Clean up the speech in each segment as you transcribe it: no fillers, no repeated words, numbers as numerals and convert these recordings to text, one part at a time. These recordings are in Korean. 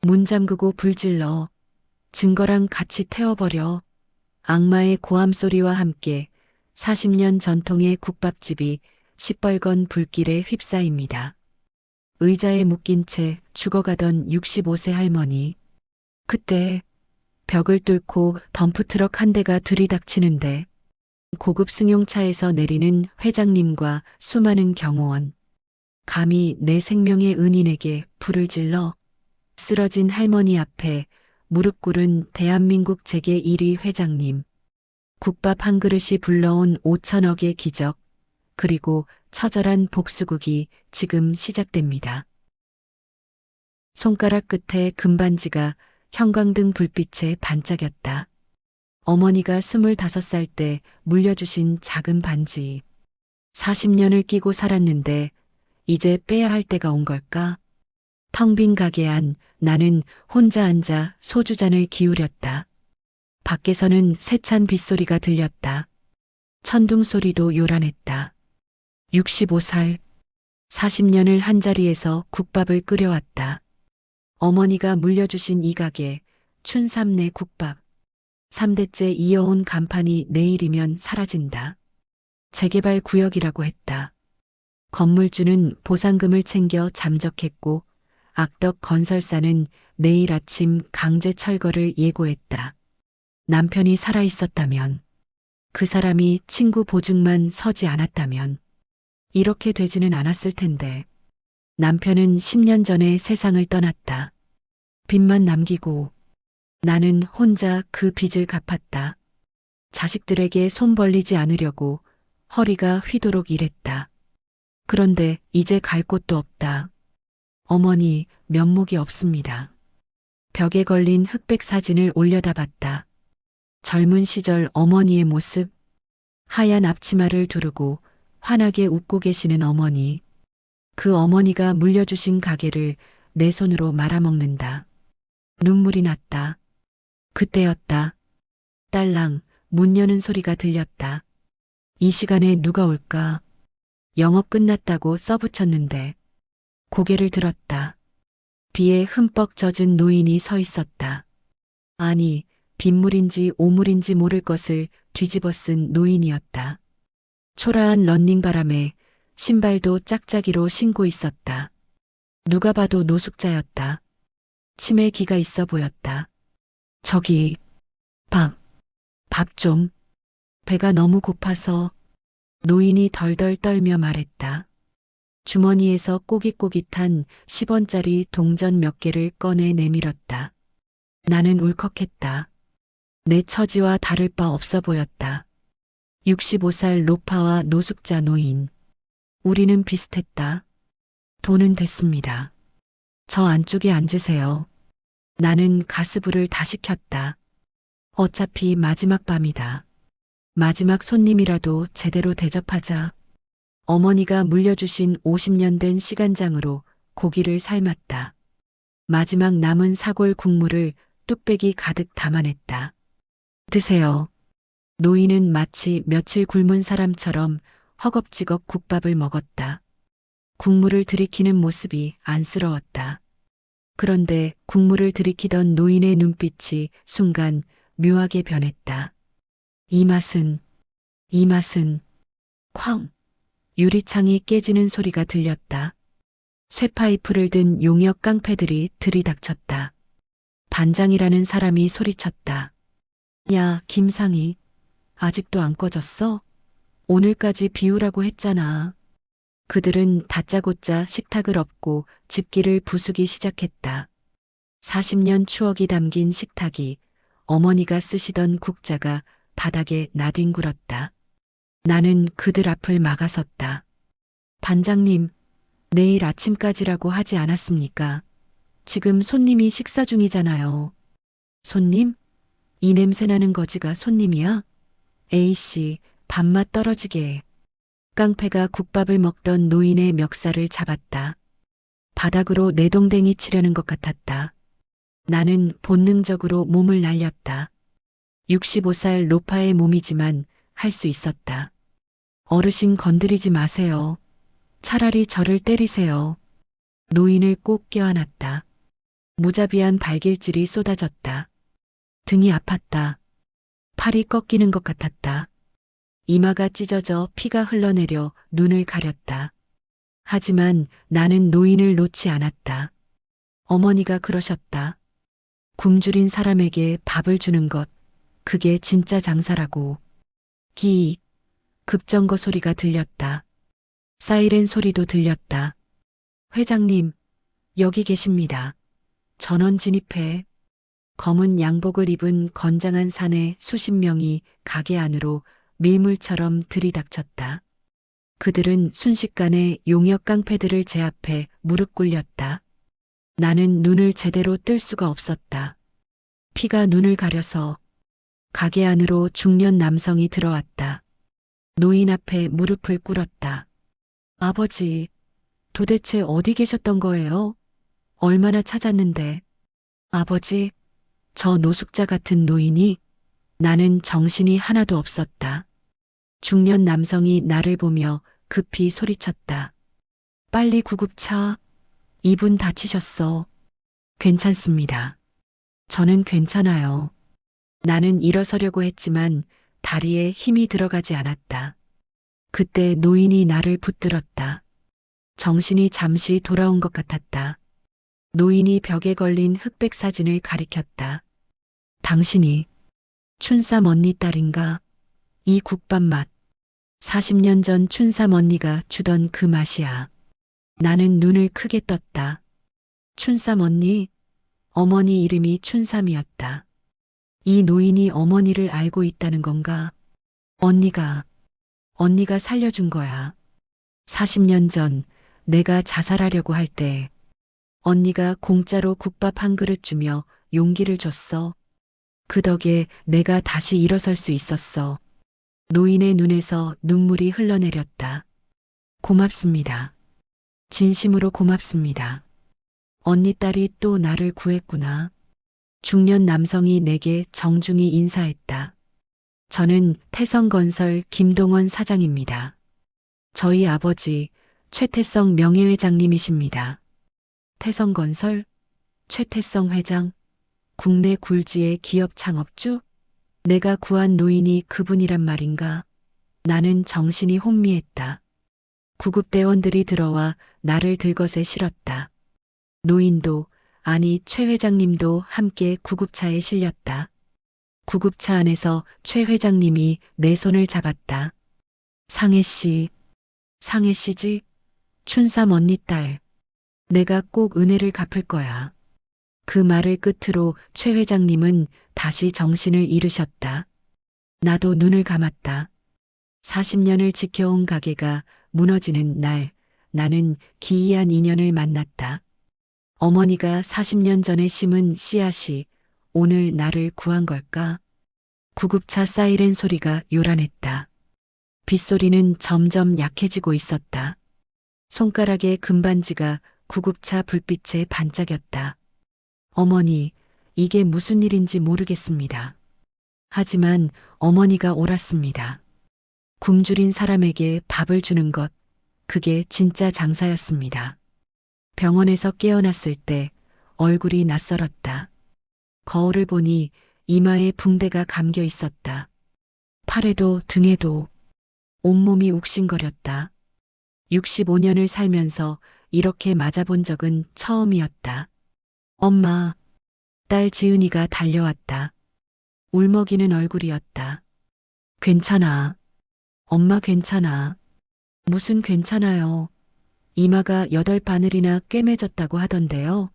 문 잠그고 불질러. 증거랑 같이 태워버려. 악마의 고함 소리와 함께 40년 전통의 국밥집이 시뻘건 불길에 휩싸입니다. 의자에 묶인 채 죽어가던 65세 할머니. 그때 벽을 뚫고 덤프트럭 한 대가 들이닥치는데 고급 승용차에서 내리는 회장님과 수많은 경호원. 감히 내 생명의 은인에게 불을 질러. 쓰러진 할머니 앞에 무릎 꿇은 대한민국 재계 1위 회장님. 국밥 한 그릇이 불러온 5천억의 기적. 그리고 처절한 복수극이 지금 시작됩니다. 손가락 끝에 금반지가 형광등 불빛에 반짝였다. 어머니가 25살 때 물려주신 작은 반지. 40년을 끼고 살았는데 이제 빼야 할 때가 온 걸까? 텅 빈 가게 안 나는 혼자 앉아 소주잔을 기울였다. 밖에서는 세찬 빗소리가 들렸다. 천둥 소리도 요란했다. 65살, 40년을 한자리에서 국밥을 끓여왔다. 어머니가 물려주신 이 가게, 춘삼내 국밥. 3대째 이어온 간판이 내일이면 사라진다. 재개발 구역이라고 했다. 건물주는 보상금을 챙겨 잠적했고 악덕 건설사는 내일 아침 강제 철거를 예고했다. 남편이 살아있었다면, 그 사람이 친구 보증만 서지 않았다면 이렇게 되지는 않았을 텐데. 남편은 10년 전에 세상을 떠났다. 빚만 남기고 나는 혼자 그 빚을 갚았다. 자식들에게 손 벌리지 않으려고 허리가 휘도록 일했다. 그런데 이제 갈 곳도 없다. 어머니 면목이 없습니다. 벽에 걸린 흑백 사진을 올려다 봤다. 젊은 시절 어머니의 모습, 하얀 앞치마를 두르고 환하게 웃고 계시는 어머니. 그 어머니가 물려주신 가게를 내 손으로 말아먹는다. 눈물이 났다. 그때였다. 딸랑 문 여는 소리가 들렸다. 이 시간에 누가 올까? 영업 끝났다고 써붙였는데. 고개를 들었다. 비에 흠뻑 젖은 노인이 서 있었다. 아니, 빗물인지 오물인지 모를 것을 뒤집어 쓴 노인이었다. 초라한 런닝바람에 신발도 짝짝이로 신고 있었다. 누가 봐도 노숙자였다. 치매 기가 있어 보였다. 저기, 밥 좀. 배가 너무 고파서. 노인이 덜덜 떨며 말했다. 주머니에서 꼬깃꼬깃한 10원짜리 동전 몇 개를 꺼내 내밀었다. 나는 울컥했다. 내 처지와 다를 바 없어 보였다. 65살 노파와 노숙자 노인. 우리는 비슷했다. 돈은 됐습니다. 저 안쪽에 앉으세요. 나는 가스불을 다시 켰다. 어차피 마지막 밤이다. 마지막 손님이라도 제대로 대접하자. 어머니가 물려주신 50년 된 시간장으로 고기를 삶았다. 마지막 남은 사골 국물을 뚝배기 가득 담아냈다. 드세요. 노인은 마치 며칠 굶은 사람처럼 허겁지겁 국밥을 먹었다. 국물을 들이키는 모습이 안쓰러웠다. 그런데 국물을 들이키던 노인의 눈빛이 순간 묘하게 변했다. 이 맛은 쾅! 유리창이 깨지는 소리가 들렸다. 쇠파이프를 든 용역 깡패들이 들이닥쳤다. 반장이라는 사람이 소리쳤다. 야, 김상희. 아직도 안 꺼졌어? 오늘까지 비우라고 했잖아. 그들은 다짜고짜 식탁을 엎고 집기를 부수기 시작했다. 40년 추억이 담긴 식탁이, 어머니가 쓰시던 국자가 바닥에 나뒹굴었다. 나는 그들 앞을 막아섰다. 반장님, 내일 아침까지라고 하지 않았습니까? 지금 손님이 식사 중이잖아요. 손님? 이 냄새나는 거지가 손님이야? A씨, 밥맛 떨어지게 해. 깡패가 국밥을 먹던 노인의 멱살을 잡았다. 바닥으로 내동댕이 치려는 것 같았다. 나는 본능적으로 몸을 날렸다. 65살 노파의 몸이지만 할 수 있었다. 어르신 건드리지 마세요. 차라리 저를 때리세요. 노인을 꼭 껴안았다. 무자비한 발길질이 쏟아졌다. 등이 아팠다. 팔이 꺾이는 것 같았다. 이마가 찢어져 피가 흘러내려 눈을 가렸다. 하지만 나는 노인을 놓지 않았다. 어머니가 그러셨다. 굶주린 사람에게 밥을 주는 것, 그게 진짜 장사라고. 기익, 급정거 소리가 들렸다. 사이렌 소리도 들렸다. 회장님, 여기 계십니다. 전원 진입해. 검은 양복을 입은 건장한 사내 수십 명이 가게 안으로 밀물처럼 들이닥쳤다. 그들은 순식간에 용역 깡패들을 제압해 무릎 꿇렸다. 나는 눈을 제대로 뜰 수가 없었다. 피가 눈을 가려서 가게 안으로 중년 남성이 들어왔다. 노인 앞에 무릎을 꿇었다. 아버지, 도대체 어디 계셨던 거예요? 얼마나 찾았는데. 아버지, 저 노숙자 같은 노인이. 나는 정신이 하나도 없었다. 중년 남성이 나를 보며 급히 소리쳤다. 빨리 구급차. 이분 다치셨어. 괜찮습니다. 저는 괜찮아요. 나는 일어서려고 했지만 다리에 힘이 들어가지 않았다. 그때 노인이 나를 붙들었다. 정신이 잠시 돌아온 것 같았다. 노인이 벽에 걸린 흑백 사진을 가리켰다. 당신이 춘삼 언니 딸인가? 이 국밥 맛. 40년 전 춘삼 언니가 주던 그 맛이야. 나는 눈을 크게 떴다. 춘삼 언니? 어머니 이름이 춘삼이었다. 이 노인이 어머니를 알고 있다는 건가? 언니가 살려준 거야. 40년 전 내가 자살하려고 할 때 언니가 공짜로 국밥 한 그릇 주며 용기를 줬어. 그 덕에 내가 다시 일어설 수 있었어. 노인의 눈에서 눈물이 흘러내렸다. 고맙습니다. 진심으로 고맙습니다. 언니 딸이 또 나를 구했구나. 중년 남성이 내게 정중히 인사했다. 저는 태성건설 김동원 사장입니다. 저희 아버지 최태성 명예회장님이십니다. 태성건설? 최태성 회장? 국내 굴지의 기업 창업주? 내가 구한 노인이 그분이란 말인가? 나는 정신이 혼미했다. 구급대원들이 들어와 나를 들것에 실었다. 노인도, 아니 최 회장님도 함께 구급차에 실렸다. 구급차 안에서 최 회장님이 내 손을 잡았다. 상혜 씨지? 춘삼 언니 딸. 내가 꼭 은혜를 갚을 거야. 그 말을 끝으로 최 회장님은 다시 정신을 잃으셨다. 나도 눈을 감았다. 40년을 지켜온 가게가 무너지는 날, 나는 기이한 인연을 만났다. 어머니가 40년 전에 심은 씨앗이 오늘 나를 구한 걸까? 구급차 사이렌 소리가 요란했다. 빗소리는 점점 약해지고 있었다. 손가락의 금반지가 구급차 불빛에 반짝였다. 어머니, 이게 무슨 일인지 모르겠습니다. 하지만 어머니가 옳았습니다. 굶주린 사람에게 밥을 주는 것, 그게 진짜 장사였습니다. 병원에서 깨어났을 때 얼굴이 낯설었다. 거울을 보니 이마에 붕대가 감겨 있었다. 팔에도 등에도 온몸이 욱신거렸다. 65년을 살면서 이렇게 맞아본 적은 처음이었다. 엄마, 딸 지은이가 달려왔다. 울먹이는 얼굴이었다. 괜찮아. 엄마 괜찮아. 무슨 괜찮아요. 이마가 8바늘이나 꿰매졌다고 하던데요.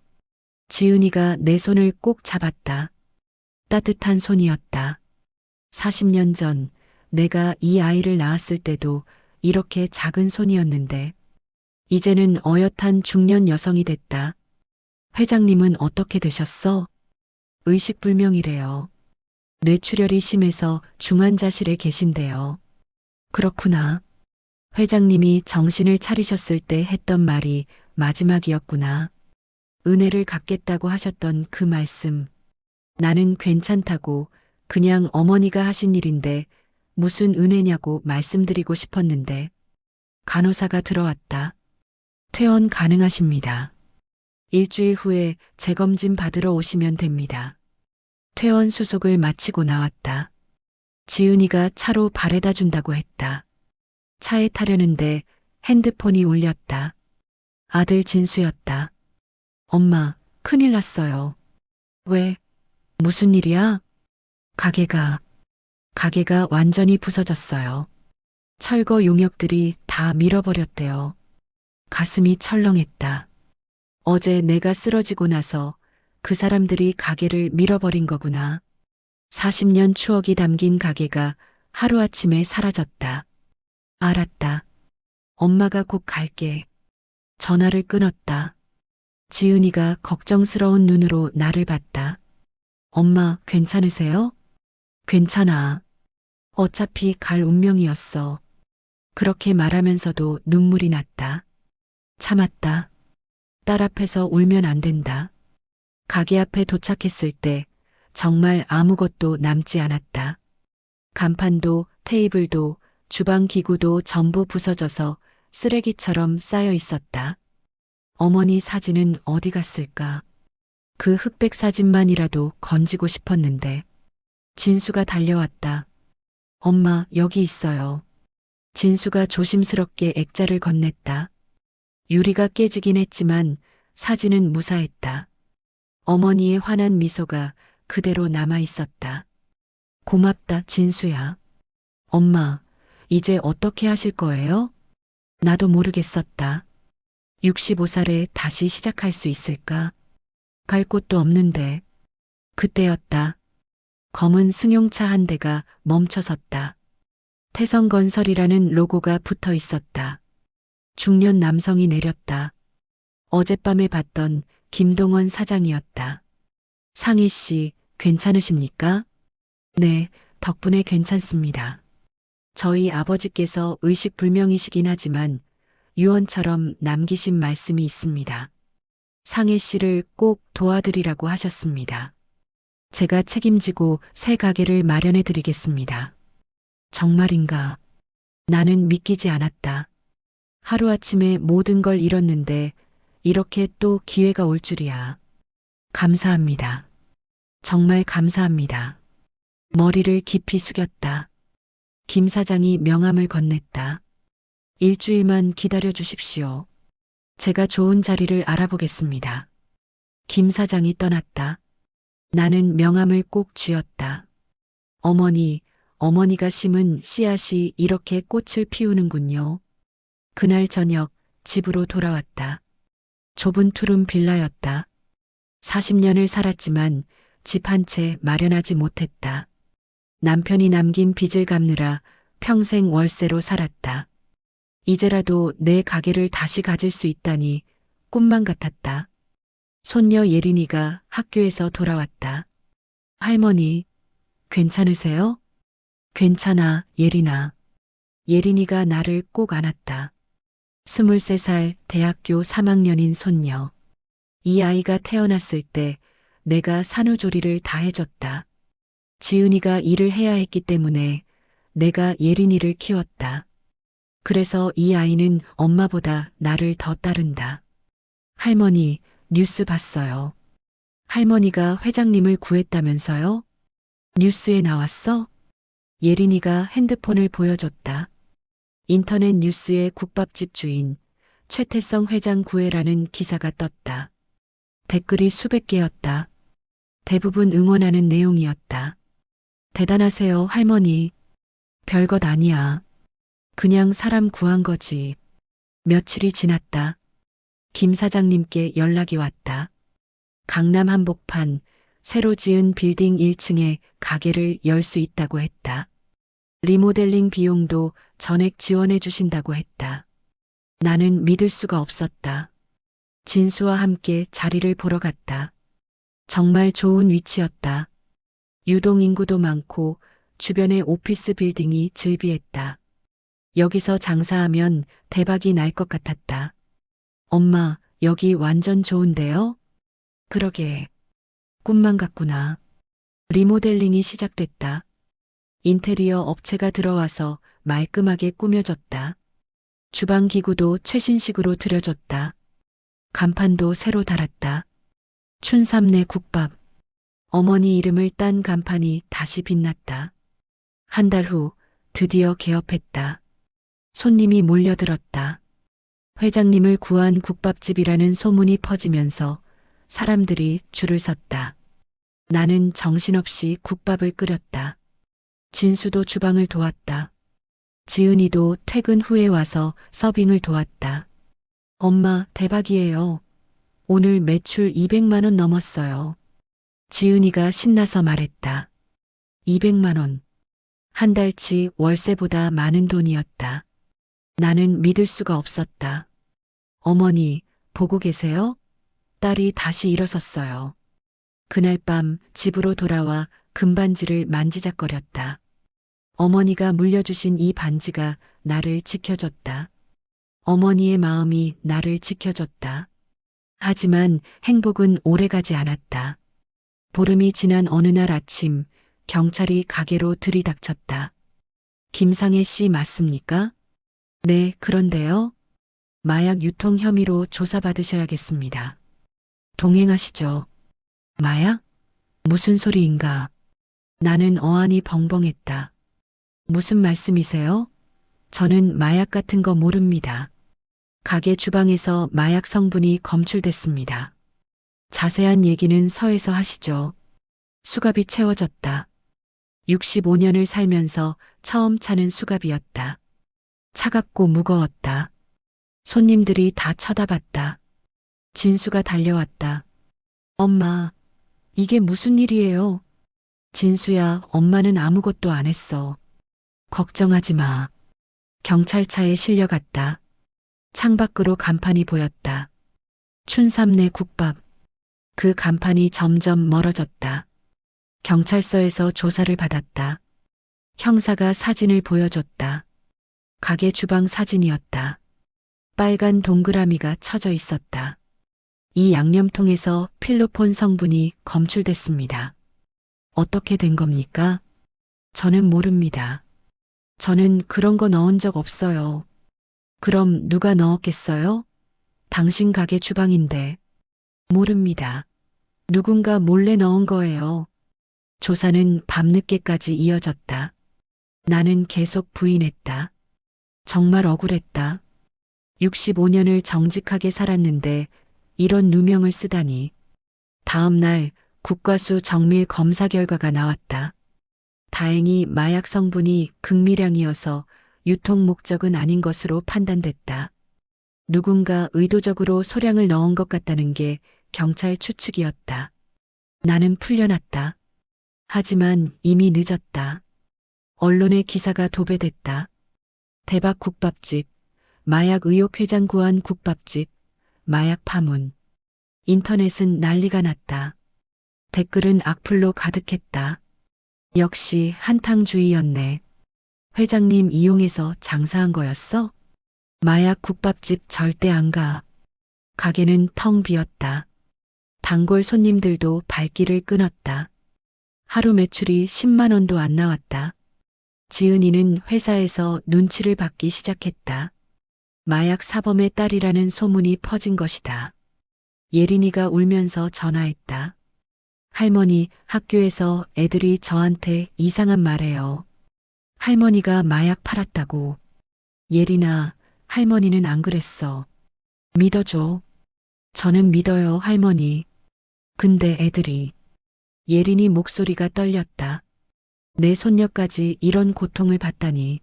지은이가 내 손을 꼭 잡았다. 따뜻한 손이었다. 40년 전 내가 이 아이를 낳았을 때도 이렇게 작은 손이었는데 이제는 어엿한 중년 여성이 됐다. 회장님은 어떻게 되셨어? 의식불명이래요. 뇌출혈이 심해서 중환자실에 계신데요. 그렇구나. 회장님이 정신을 차리셨을 때 했던 말이 마지막이었구나. 은혜를 갚겠다고 하셨던 그 말씀. 나는 괜찮다고 그냥 어머니가 하신 일인데 무슨 은혜냐고 말씀드리고 싶었는데 간호사가 들어왔다. 퇴원 가능하십니다. 일주일 후에 재검진 받으러 오시면 됩니다. 퇴원 수속을 마치고 나왔다. 지은이가 차로 바래다 준다고 했다. 차에 타려는데 핸드폰이 울렸다. 아들 진수였다. 엄마, 큰일 났어요. 왜? 무슨 일이야? 가게가 완전히 부서졌어요. 철거 용역들이 다 밀어버렸대요. 가슴이 철렁했다. 어제 내가 쓰러지고 나서 그 사람들이 가게를 밀어버린 거구나. 40년 추억이 담긴 가게가 하루아침에 사라졌다. 알았다. 엄마가 곧 갈게. 전화를 끊었다. 지은이가 걱정스러운 눈으로 나를 봤다. 엄마, 괜찮으세요? 괜찮아. 어차피 갈 운명이었어. 그렇게 말하면서도 눈물이 났다. 참았다. 딸 앞에서 울면 안 된다. 가게 앞에 도착했을 때 정말 아무것도 남지 않았다. 간판도 테이블도 주방 기구도 전부 부서져서 쓰레기처럼 쌓여 있었다. 어머니 사진은 어디 갔을까? 그 흑백 사진만이라도 건지고 싶었는데. 진수가 달려왔다. 엄마, 여기 있어요. 진수가 조심스럽게 액자를 건넸다. 유리가 깨지긴 했지만 사진은 무사했다. 어머니의 환한 미소가 그대로 남아 있었다. 고맙다, 진수야. 엄마, 이제 어떻게 하실 거예요? 나도 모르겠었다. 65살에 다시 시작할 수 있을까? 갈 곳도 없는데. 그때였다. 검은 승용차 한 대가 멈춰섰다. 태성건설이라는 로고가 붙어 있었다. 중년 남성이 내렸다. 어젯밤에 봤던 김동원 사장이었다. 상희 씨, 괜찮으십니까? 네, 덕분에 괜찮습니다. 저희 아버지께서 의식불명이시긴 하지만 유언처럼 남기신 말씀이 있습니다. 상혜 씨를 꼭 도와드리라고 하셨습니다. 제가 책임지고 새 가게를 마련해 드리겠습니다. 정말인가? 나는 믿기지 않았다. 하루아침에 모든 걸 잃었는데 이렇게 또 기회가 올 줄이야. 감사합니다. 정말 감사합니다. 머리를 깊이 숙였다. 김 사장이 명함을 건넸다. 일주일만 기다려 주십시오. 제가 좋은 자리를 알아보겠습니다. 김 사장이 떠났다. 나는 명함을 꼭 쥐었다. 어머니가 심은 씨앗이 이렇게 꽃을 피우는군요. 그날 저녁 집으로 돌아왔다. 좁은 투룸 빌라였다. 40년을 살았지만 집 한 채 마련하지 못했다. 남편이 남긴 빚을 갚느라 평생 월세로 살았다. 이제라도 내 가게를 다시 가질 수 있다니 꿈만 같았다. 손녀 예린이가 학교에서 돌아왔다. 할머니, 괜찮으세요? 괜찮아, 예린아. 예린이가 나를 꼭 안았다. 23살 대학교 3학년인 손녀. 이 아이가 태어났을 때 내가 산후조리를 다 해줬다. 지은이가 일을 해야 했기 때문에 내가 예린이를 키웠다. 그래서 이 아이는 엄마보다 나를 더 따른다. 할머니, 뉴스 봤어요. 할머니가 회장님을 구했다면서요? 뉴스에 나왔어? 예린이가 핸드폰을 보여줬다. 인터넷 뉴스에 국밥집 주인 최태성 회장 구해라는 기사가 떴다. 댓글이 수백 개였다. 대부분 응원하는 내용이었다. 대단하세요, 할머니. 별것 아니야. 그냥 사람 구한 거지. 며칠이 지났다. 김 사장님께 연락이 왔다. 강남 한복판 새로 지은 빌딩 1층에 가게를 열 수 있다고 했다. 리모델링 비용도 전액 지원해 주신다고 했다. 나는 믿을 수가 없었다. 진수와 함께 자리를 보러 갔다. 정말 좋은 위치였다. 유동 인구도 많고 주변에 오피스 빌딩이 즐비했다. 여기서 장사하면 대박이 날 것 같았다. 엄마, 여기 완전 좋은데요? 그러게. 꿈만 같구나. 리모델링이 시작됐다. 인테리어 업체가 들어와서 말끔하게 꾸며졌다. 주방 기구도 최신식으로 들여줬다. 간판도 새로 달았다. 춘삼내 국밥. 어머니 이름을 딴 간판이 다시 빛났다. 한 달 후 드디어 개업했다. 손님이 몰려들었다. 회장님을 구한 국밥집이라는 소문이 퍼지면서 사람들이 줄을 섰다. 나는 정신없이 국밥을 끓였다. 진수도 주방을 도왔다. 지은이도 퇴근 후에 와서 서빙을 도왔다. 엄마, 대박이에요. 오늘 매출 200만 원 넘었어요. 지은이가 신나서 말했다. 200만 원. 한 달치 월세보다 많은 돈이었다. 나는 믿을 수가 없었다. 어머니, 보고 계세요? 딸이 다시 일어섰어요. 그날 밤 집으로 돌아와 금반지를 만지작거렸다. 어머니가 물려주신 이 반지가 나를 지켜줬다. 어머니의 마음이 나를 지켜줬다. 하지만 행복은 오래가지 않았다. 보름이 지난 어느 날 아침 경찰이 가게로 들이닥쳤다. 김상혜 씨 맞습니까? 네, 그런데요. 마약 유통 혐의로 조사받으셔야겠습니다. 동행하시죠. 마약? 무슨 소리인가? 나는 어안이 벙벙했다. 무슨 말씀이세요? 저는 마약 같은 거 모릅니다. 가게 주방에서 마약 성분이 검출됐습니다. 자세한 얘기는 서에서 하시죠. 수갑이 채워졌다. 65년을 살면서 처음 차는 수갑이었다. 차갑고 무거웠다. 손님들이 다 쳐다봤다. 진수가 달려왔다. 엄마, 이게 무슨 일이에요? 진수야, 엄마는 아무것도 안 했어. 걱정하지 마. 경찰차에 실려갔다. 창밖으로 간판이 보였다. 춘삼내 국밥. 그 간판이 점점 멀어졌다. 경찰서에서 조사를 받았다. 형사가 사진을 보여줬다. 가게 주방 사진이었다. 빨간 동그라미가 쳐져 있었다. 이 양념통에서 필로폰 성분이 검출됐습니다. 어떻게 된 겁니까? 저는 모릅니다. 저는 그런 거 넣은 적 없어요. 그럼 누가 넣었겠어요? 당신 가게 주방인데. 모릅니다. 누군가 몰래 넣은 거예요. 조사는 밤늦게까지 이어졌다. 나는 계속 부인했다. 정말 억울했다. 65년을 정직하게 살았는데 이런 누명을 쓰다니. 다음 날 국과수 정밀 검사 결과가 나왔다. 다행히 마약 성분이 극미량이어서 유통 목적은 아닌 것으로 판단됐다. 누군가 의도적으로 소량을 넣은 것 같다는 게 경찰 추측이었다. 나는 풀려났다. 하지만 이미 늦었다. 언론의 기사가 도배됐다. 대박 국밥집, 마약 의혹 회장 구한 국밥집, 마약 파문. 인터넷은 난리가 났다. 댓글은 악플로 가득했다. 역시 한탕주의였네. 회장님 이용해서 장사한 거였어? 마약 국밥집 절대 안 가. 가게는 텅 비었다. 단골 손님들도 발길을 끊었다. 하루 매출이 10만 원도 안 나왔다. 지은이는 회사에서 눈치를 받기 시작했다. 마약 사범의 딸이라는 소문이 퍼진 것이다. 예린이가 울면서 전화했다. 할머니, 학교에서 애들이 저한테 이상한 말해요. 할머니가 마약 팔았다고. 예린아, 할머니는 안 그랬어. 믿어줘. 저는 믿어요, 할머니. 근데 애들이. 예린이 목소리가 떨렸다. 내 손녀까지 이런 고통을 받다니.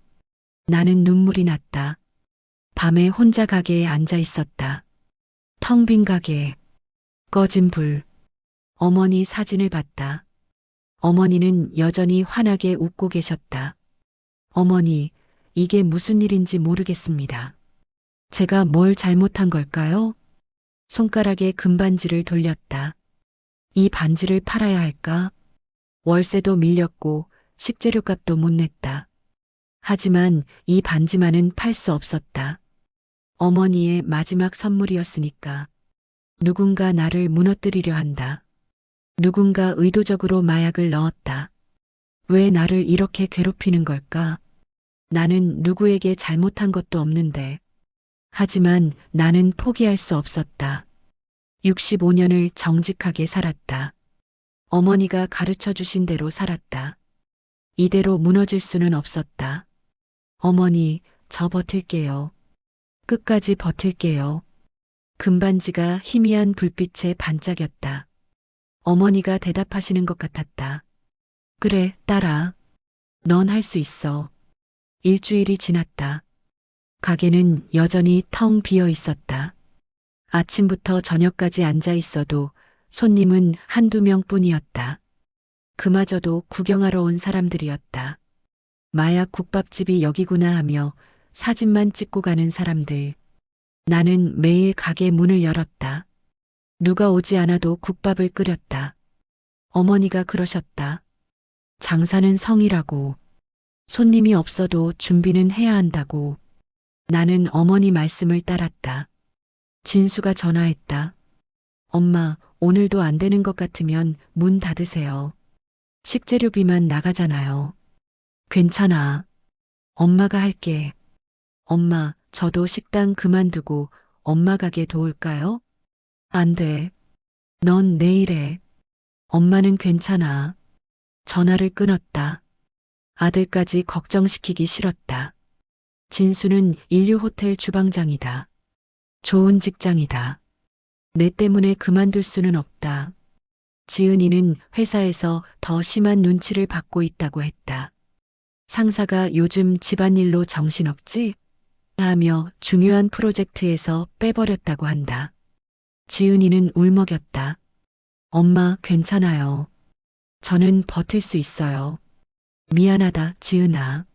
나는 눈물이 났다. 밤에 혼자 가게에 앉아 있었다. 텅 빈 가게. 꺼진 불. 어머니 사진을 봤다. 어머니는 여전히 환하게 웃고 계셨다. 어머니, 이게 무슨 일인지 모르겠습니다. 제가 뭘 잘못한 걸까요? 손가락에 금반지를 돌렸다. 이 반지를 팔아야 할까? 월세도 밀렸고 식재료값도 못 냈다. 하지만 이 반지만은 팔 수 없었다. 어머니의 마지막 선물이었으니까. 누군가 나를 무너뜨리려 한다. 누군가 의도적으로 마약을 넣었다. 왜 나를 이렇게 괴롭히는 걸까? 나는 누구에게 잘못한 것도 없는데. 하지만 나는 포기할 수 없었다. 65년을 정직하게 살았다. 어머니가 가르쳐 주신 대로 살았다. 이대로 무너질 수는 없었다. 어머니, 저 버틸게요. 끝까지 버틸게요. 금반지가 희미한 불빛에 반짝였다. 어머니가 대답하시는 것 같았다. 그래, 딸아. 넌 할 수 있어. 일주일이 지났다. 가게는 여전히 텅 비어 있었다. 아침부터 저녁까지 앉아 있어도 손님은 한두 명뿐이었다. 그마저도 구경하러 온 사람들이었다. 마약 국밥집이 여기구나 하며 사진만 찍고 가는 사람들. 나는 매일 가게 문을 열었다. 누가 오지 않아도 국밥을 끓였다. 어머니가 그러셨다. 장사는 성이라고. 손님이 없어도 준비는 해야 한다고. 나는 어머니 말씀을 따랐다. 진수가 전화했다. 엄마, 오늘도 안 되는 것 같으면 문 닫으세요. 식재료비만 나가잖아요. 괜찮아. 엄마가 할게. 엄마, 저도 식당 그만두고 엄마 가게 도울까요? 안 돼. 넌 내일 해. 엄마는 괜찮아. 전화를 끊었다. 아들까지 걱정시키기 싫었다. 진수는 인류 호텔 주방장이다. 좋은 직장이다. 내 때문에 그만둘 수는 없다. 지은이는 회사에서 더 심한 눈치를 받고 있다고 했다. 상사가 요즘 집안일로 정신없지? 하며 중요한 프로젝트에서 빼버렸다고 한다. 지은이는 울먹였다. 엄마, 괜찮아요. 저는 버틸 수 있어요. 미안하다, 지은아.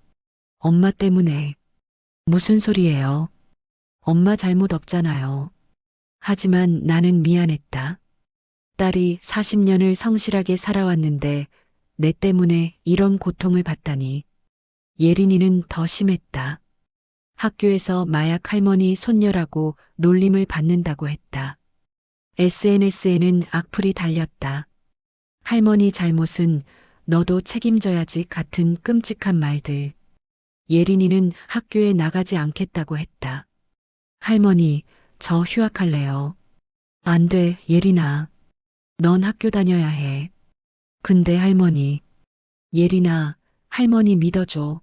엄마 때문에. 무슨 소리예요? 엄마 잘못 없잖아요. 하지만 나는 미안했다. 딸이 40년을 성실하게 살아왔는데 내 때문에 이런 고통을 받다니. 예린이는 더 심했다. 학교에서 마약 할머니 손녀라고 놀림을 받는다고 했다. SNS에는 악플이 달렸다. 할머니 잘못은 너도 책임져야지 같은 끔찍한 말들. 예린이는 학교에 나가지 않겠다고 했다. 할머니, 저 휴학할래요. 안 돼, 예린아. 넌 학교 다녀야 해. 근데 할머니. 예린아, 할머니 믿어줘.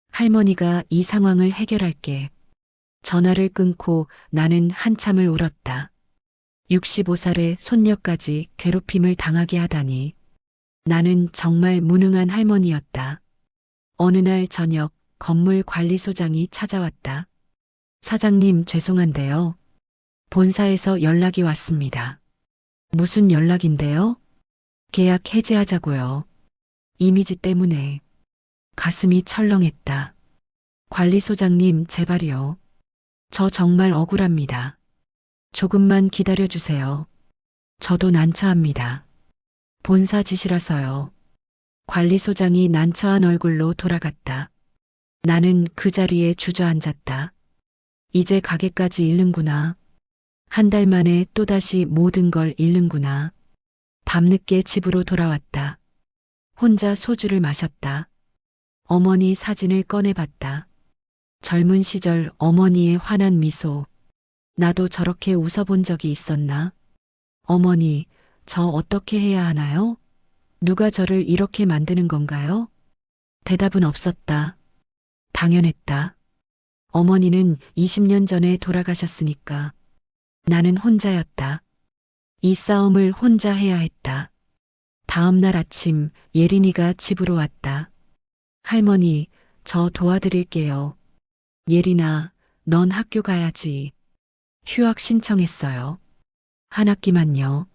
할머니가 이 상황을 해결할게. 전화를 끊고 나는 한참을 울었다. 65살의 손녀까지 괴롭힘을 당하게 하다니. 나는 정말 무능한 할머니였다. 어느 날 저녁 건물 관리소장이 찾아왔다. 사장님, 죄송한데요. 본사에서 연락이 왔습니다. 무슨 연락인데요? 계약 해지하자고요. 이미지 때문에. 가슴이 철렁했다. 관리소장님, 제발요. 저 정말 억울합니다. 조금만 기다려주세요. 저도 난처합니다. 본사 지시라서요. 관리소장이 난처한 얼굴로 돌아갔다. 나는 그 자리에 주저앉았다. 이제 가게까지 잃는구나. 한 달 만에 또다시 모든 걸 잃는구나. 밤늦게 집으로 돌아왔다. 혼자 소주를 마셨다. 어머니 사진을 꺼내봤다. 젊은 시절 어머니의 환한 미소. 나도 저렇게 웃어본 적이 있었나? 어머니, 저 어떻게 해야 하나요? 누가 저를 이렇게 만드는 건가요? 대답은 없었다. 당연했다. 어머니는 20년 전에 돌아가셨으니까. 나는 혼자였다. 이 싸움을 혼자 해야 했다. 다음 날 아침 예린이가 집으로 왔다. 할머니, 저 도와드릴게요. 예린아, 넌 학교 가야지. 휴학 신청했어요. 한 학기만요.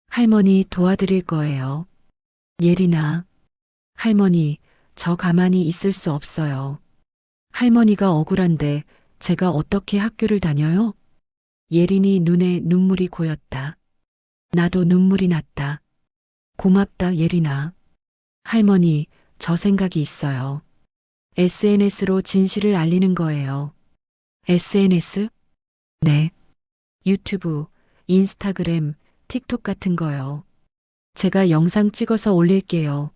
할머니 도와드릴 거예요. 예린아. 할머니, 저 가만히 있을 수 없어요. 할머니가 억울한데 제가 어떻게 학교를 다녀요? 예린이 눈에 눈물이 고였다. 나도 눈물이 났다. 고맙다, 예린아. 할머니, 저 생각이 있어요. SNS로 진실을 알리는 거예요. SNS? 네. 유튜브, 인스타그램, 틱톡 같은 거요. 제가 영상 찍어서 올릴게요.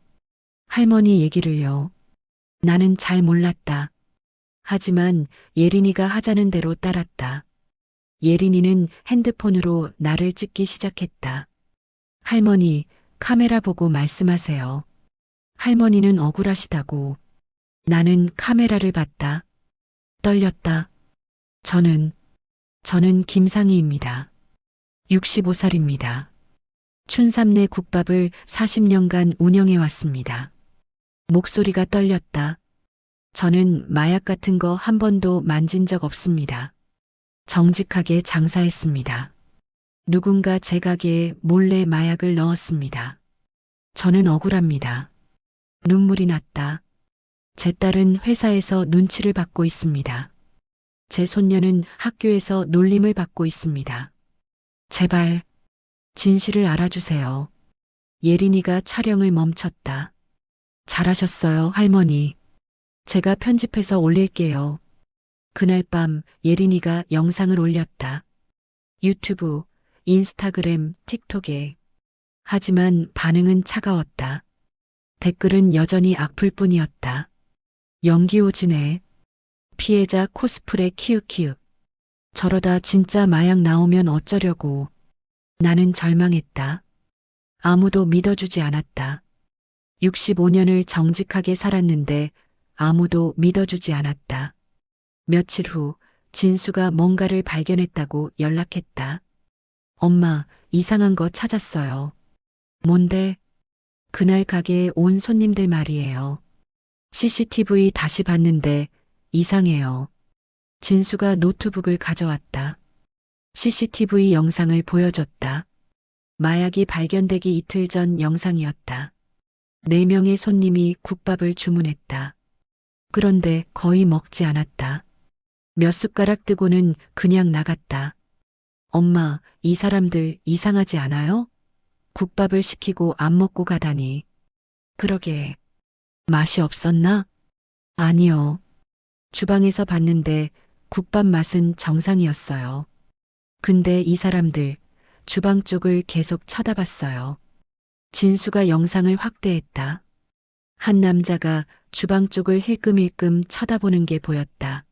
할머니 얘기를요. 나는 잘 몰랐다. 하지만 예린이가 하자는 대로 따랐다. 예린이는 핸드폰으로 나를 찍기 시작했다. 할머니, 카메라 보고 말씀하세요. 할머니는 억울하시다고. 나는 카메라를 봤다. 떨렸다. 저는 김상희입니다. 65살입니다. 춘삼내 국밥을 40년간 운영해 왔습니다. 목소리가 떨렸다. 저는 마약 같은 거 한 번도 만진 적 없습니다. 정직하게 장사했습니다. 누군가 제 가게에 몰래 마약을 넣었습니다. 저는 억울합니다. 눈물이 났다. 제 딸은 회사에서 눈치를 받고 있습니다. 제 손녀는 학교에서 놀림을 받고 있습니다. 제발 진실을 알아주세요. 예린이가 촬영을 멈췄다. 잘하셨어요, 할머니. 제가 편집해서 올릴게요. 그날 밤 예린이가 영상을 올렸다. 유튜브, 인스타그램, 틱톡에. 하지만 반응은 차가웠다. 댓글은 여전히 악플뿐이었다. 연기 오지네. 피해자 코스프레 키읔키읔. 저러다 진짜 마약 나오면 어쩌려고. 나는 절망했다. 아무도 믿어주지 않았다. 65년을 정직하게 살았는데 아무도 믿어주지 않았다. 며칠 후 진수가 뭔가를 발견했다고 연락했다. 엄마, 이상한 거 찾았어요. 뭔데? 그날 가게에 온 손님들 말이에요. CCTV 다시 봤는데 이상해요. 진수가 노트북을 가져왔다. CCTV 영상을 보여줬다. 마약이 발견되기 이틀 전 영상이었다. 4명의 손님이 국밥을 주문했다. 그런데 거의 먹지 않았다. 몇 숟가락 뜨고는 그냥 나갔다. 엄마, 이 사람들 이상하지 않아요? 국밥을 시키고 안 먹고 가다니. 그러게. 맛이 없었나? 아니요. 주방에서 봤는데 국밥 맛은 정상이었어요. 근데 이 사람들 주방 쪽을 계속 쳐다봤어요. 진수가 영상을 확대했다. 한 남자가 주방 쪽을 힐끔힐끔 쳐다보는 게 보였다.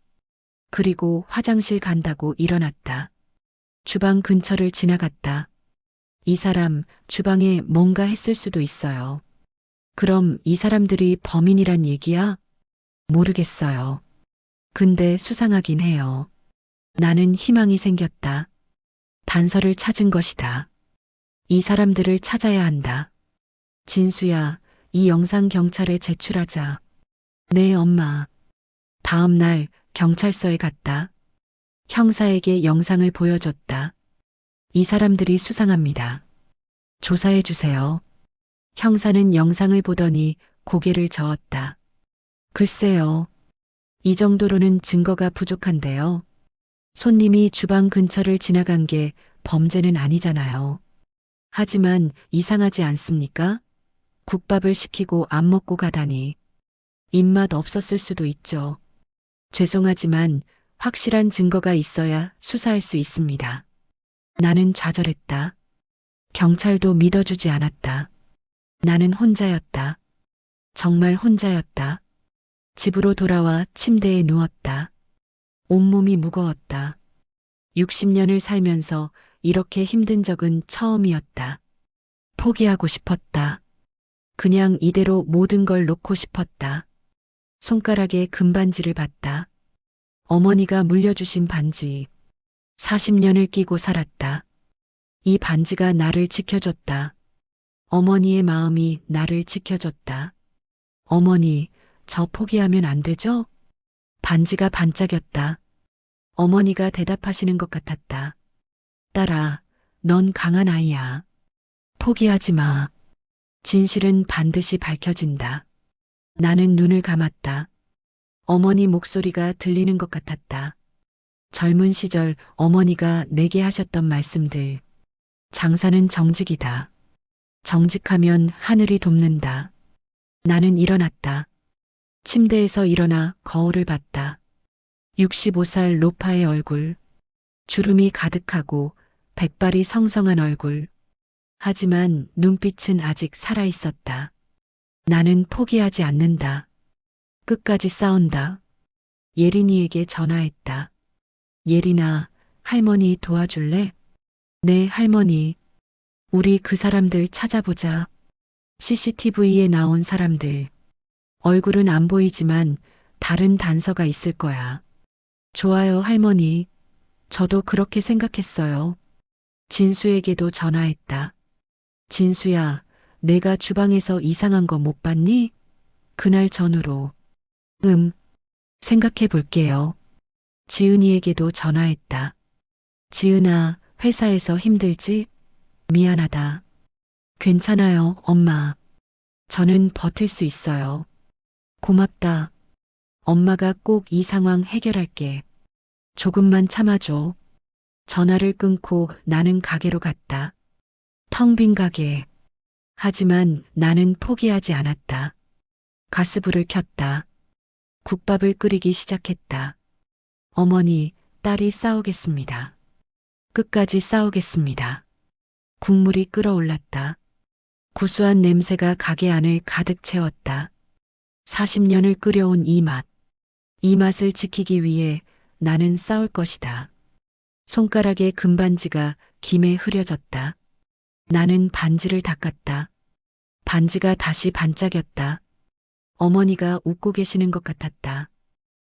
그리고 화장실 간다고 일어났다. 주방 근처를 지나갔다. 이 사람 주방에 뭔가 했을 수도 있어요. 그럼 이 사람들이 범인이란 얘기야? 모르겠어요. 근데 수상하긴 해요. 나는 희망이 생겼다. 단서를 찾은 것이다. 이 사람들을 찾아야 한다. 진수야, 이 영상 경찰에 제출하자. 네, 엄마. 다음 날 경찰서에 갔다. 형사에게 영상을 보여줬다. 이 사람들이 수상합니다. 조사해 주세요. 형사는 영상을 보더니 고개를 저었다. 글쎄요. 이 정도로는 증거가 부족한데요. 손님이 주방 근처를 지나간 게 범죄는 아니잖아요. 하지만 이상하지 않습니까? 국밥을 시키고 안 먹고 가다니. 입맛 없었을 수도 있죠. 죄송하지만 확실한 증거가 있어야 수사할 수 있습니다. 나는 좌절했다. 경찰도 믿어주지 않았다. 나는 혼자였다. 정말 혼자였다. 집으로 돌아와 침대에 누웠다. 온몸이 무거웠다. 60년을 살면서 이렇게 힘든 적은 처음이었다. 포기하고 싶었다. 그냥 이대로 모든 걸 놓고 싶었다. 손가락에 금반지를 봤다. 어머니가 물려주신 반지. 40년을 끼고 살았다. 이 반지가 나를 지켜줬다. 어머니의 마음이 나를 지켜줬다. 어머니, 저 포기하면 안 되죠? 반지가 반짝였다. 어머니가 대답하시는 것 같았다. 딸아, 넌 강한 아이야. 포기하지 마. 진실은 반드시 밝혀진다. 나는 눈을 감았다. 어머니 목소리가 들리는 것 같았다. 젊은 시절 어머니가 내게 하셨던 말씀들. 장사는 정직이다. 정직하면 하늘이 돕는다. 나는 일어났다. 침대에서 일어나 거울을 봤다. 65살 로파의 얼굴. 주름이 가득하고 백발이 성성한 얼굴. 하지만 눈빛은 아직 살아있었다. 나는 포기하지 않는다. 끝까지 싸운다. 예린이에게 전화했다. 예린아, 할머니 도와줄래? 네, 할머니. 우리 그 사람들 찾아보자. CCTV에 나온 사람들. 얼굴은 안 보이지만 다른 단서가 있을 거야. 좋아요, 할머니. 저도 그렇게 생각했어요. 진수에게도 전화했다. 진수야, 내가 주방에서 이상한 거 못 봤니? 그날 전후로. 생각해 볼게요. 지은이에게도 전화했다. 지은아, 회사에서 힘들지? 미안하다. 괜찮아요, 엄마. 저는 버틸 수 있어요. 고맙다. 엄마가 꼭 이 상황 해결할게. 조금만 참아줘. 전화를 끊고 나는 가게로 갔다. 텅 빈 가게. 하지만 나는 포기하지 않았다. 가스불을 켰다. 국밥을 끓이기 시작했다. 어머니, 딸이 싸우겠습니다. 끝까지 싸우겠습니다. 국물이 끓어올랐다. 구수한 냄새가 가게 안을 가득 채웠다. 40년을 끓여온 이 맛. 이 맛을 지키기 위해 나는 싸울 것이다. 손가락에 금반지가 김에 흐려졌다. 나는 반지를 닦았다. 반지가 다시 반짝였다. 어머니가 웃고 계시는 것 같았다.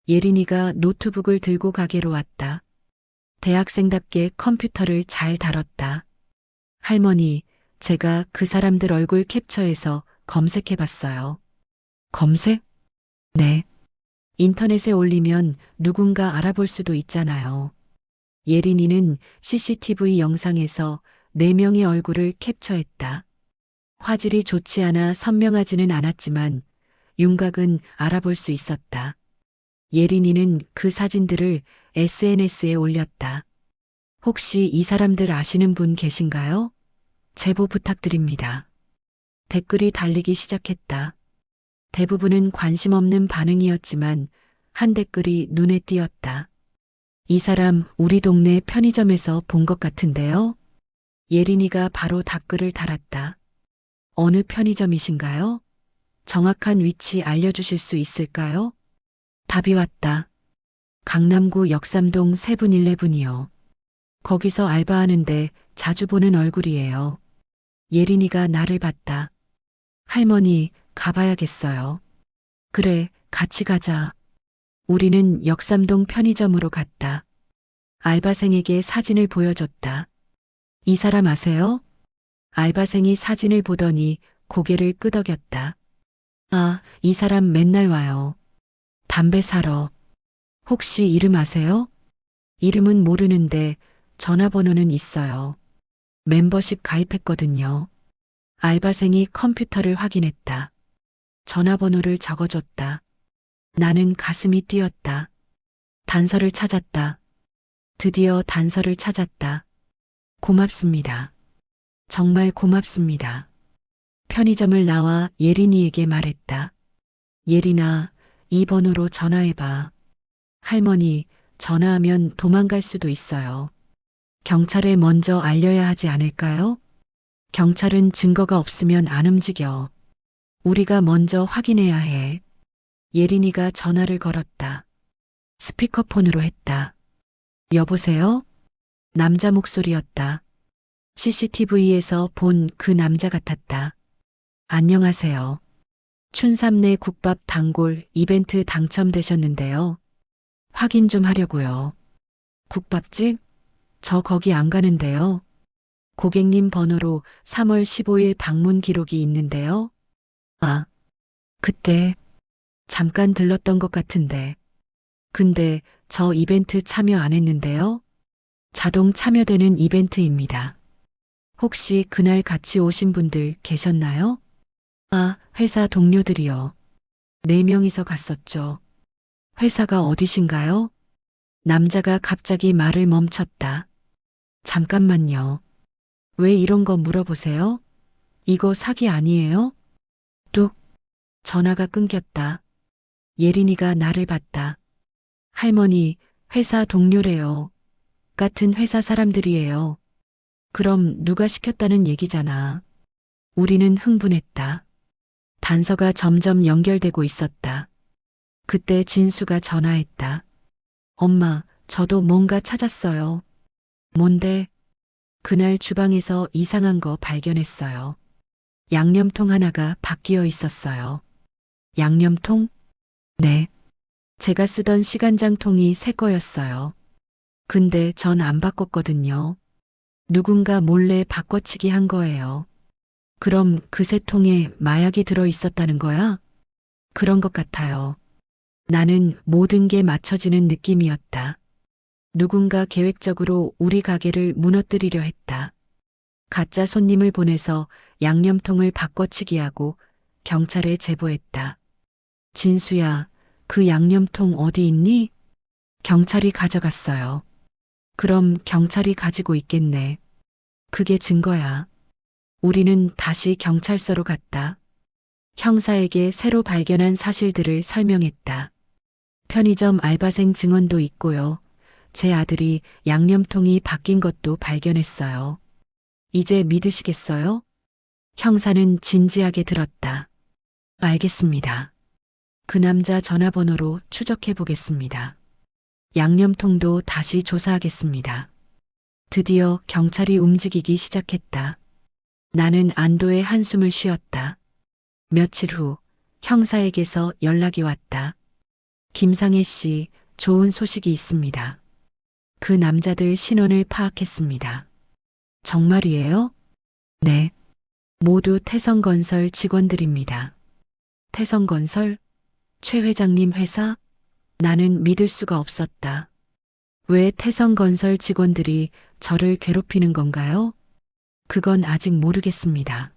예린이가 노트북을 들고 가게로 왔다. 대학생답게 컴퓨터를 잘 다뤘다. 할머니, 제가 그 사람들 얼굴 캡처해서 검색해 봤어요. 검색? 네. 인터넷에 올리면 누군가 알아볼 수도 있잖아요. 예린이는 CCTV 영상에서 4명의 얼굴을 캡처했다. 화질이 좋지 않아 선명하지는 않았지만 윤곽은 알아볼 수 있었다. 예린이는 그 사진들을 SNS에 올렸다. 혹시 이 사람들 아시는 분 계신가요? 제보 부탁드립니다. 댓글이 달리기 시작했다. 대부분은 관심 없는 반응이었지만 한 댓글이 눈에 띄었다. 이 사람 우리 동네 편의점에서 본 것 같은데요? 예린이가 바로 답글을 달았다. 어느 편의점이신가요? 정확한 위치 알려주실 수 있을까요? 답이 왔다. 강남구 역삼동 세븐일레븐이요. 거기서 알바하는데 자주 보는 얼굴이에요. 예린이가 나를 봤다. 할머니, 가봐야겠어요. 그래, 같이 가자. 우리는 역삼동 편의점으로 갔다. 알바생에게 사진을 보여줬다. 이 사람 아세요? 알바생이 사진을 보더니 고개를 끄덕였다. 아, 이 사람 맨날 와요. 담배 사러. 혹시 이름 아세요? 이름은 모르는데 전화번호는 있어요. 멤버십 가입했거든요. 알바생이 컴퓨터를 확인했다. 전화번호를 적어줬다. 나는 가슴이 뛰었다. 단서를 찾았다. 드디어 단서를 찾았다. 고맙습니다. 정말 고맙습니다. 편의점을 나와 예린이에게 말했다. 예린아, 이 번호로 전화해봐. 할머니, 전화하면 도망갈 수도 있어요. 경찰에 먼저 알려야 하지 않을까요? 경찰은 증거가 없으면 안 움직여. 우리가 먼저 확인해야 해. 예린이가 전화를 걸었다. 스피커폰으로 했다. 여보세요? 남자 목소리였다. CCTV에서 본 그 남자 같았다. 안녕하세요. 춘삼내 국밥 단골 이벤트 당첨되셨는데요. 확인 좀 하려고요. 국밥집? 저 거기 안 가는데요. 고객님 번호로 3월 15일 방문 기록이 있는데요. 아, 그때 잠깐 들렀던 것 같은데. 근데 저 이벤트 참여 안 했는데요. 자동 참여되는 이벤트입니다. 혹시 그날 같이 오신 분들 계셨나요? 아, 회사 동료들이요. 4명이서 갔었죠. 회사가 어디신가요? 남자가 갑자기 말을 멈췄다. 잠깐만요. 왜 이런 거 물어보세요? 이거 사기 아니에요? 뚝. 전화가 끊겼다. 예린이가 나를 봤다. 할머니, 회사 동료래요. 같은 회사 사람들이에요. 그럼 누가 시켰다는 얘기잖아. 우리는 흥분했다. 단서가 점점 연결되고 있었다. 그때 진수가 전화했다. 엄마, 저도 뭔가 찾았어요. 뭔데? 그날 주방에서 이상한 거 발견했어요. 양념통 하나가 바뀌어 있었어요. 양념통? 네. 제가 쓰던 시간장통이 새 거였어요. 근데 전 안 바꿨거든요. 누군가 몰래 바꿔치기 한 거예요. 그럼 그 새 통에 마약이 들어 있었다는 거야? 그런 것 같아요. 나는 모든 게 맞춰지는 느낌이었다. 누군가 계획적으로 우리 가게를 무너뜨리려 했다. 가짜 손님을 보내서 양념통을 바꿔치기하고 경찰에 제보했다. 진수야, 그 양념통 어디 있니? 경찰이 가져갔어요. 그럼 경찰이 가지고 있겠네. 그게 증거야. 우리는 다시 경찰서로 갔다. 형사에게 새로 발견한 사실들을 설명했다. 편의점 알바생 증언도 있고요. 제 아들이 양념통이 바뀐 것도 발견했어요. 이제 믿으시겠어요? 형사는 진지하게 들었다. 알겠습니다. 그 남자 전화번호로 추적해 보겠습니다. 양념통도 다시 조사하겠습니다. 드디어 경찰이 움직이기 시작했다. 나는 안도의 한숨을 쉬었다. 며칠 후 형사에게서 연락이 왔다. 김상혜 씨, 좋은 소식이 있습니다. 그 남자들 신원을 파악했습니다. 정말이에요? 네. 모두 태성건설 직원들입니다. 태성건설? 최 회장님 회사? 나는 믿을 수가 없었다. 왜 태성건설 직원들이 저를 괴롭히는 건가요? 그건 아직 모르겠습니다.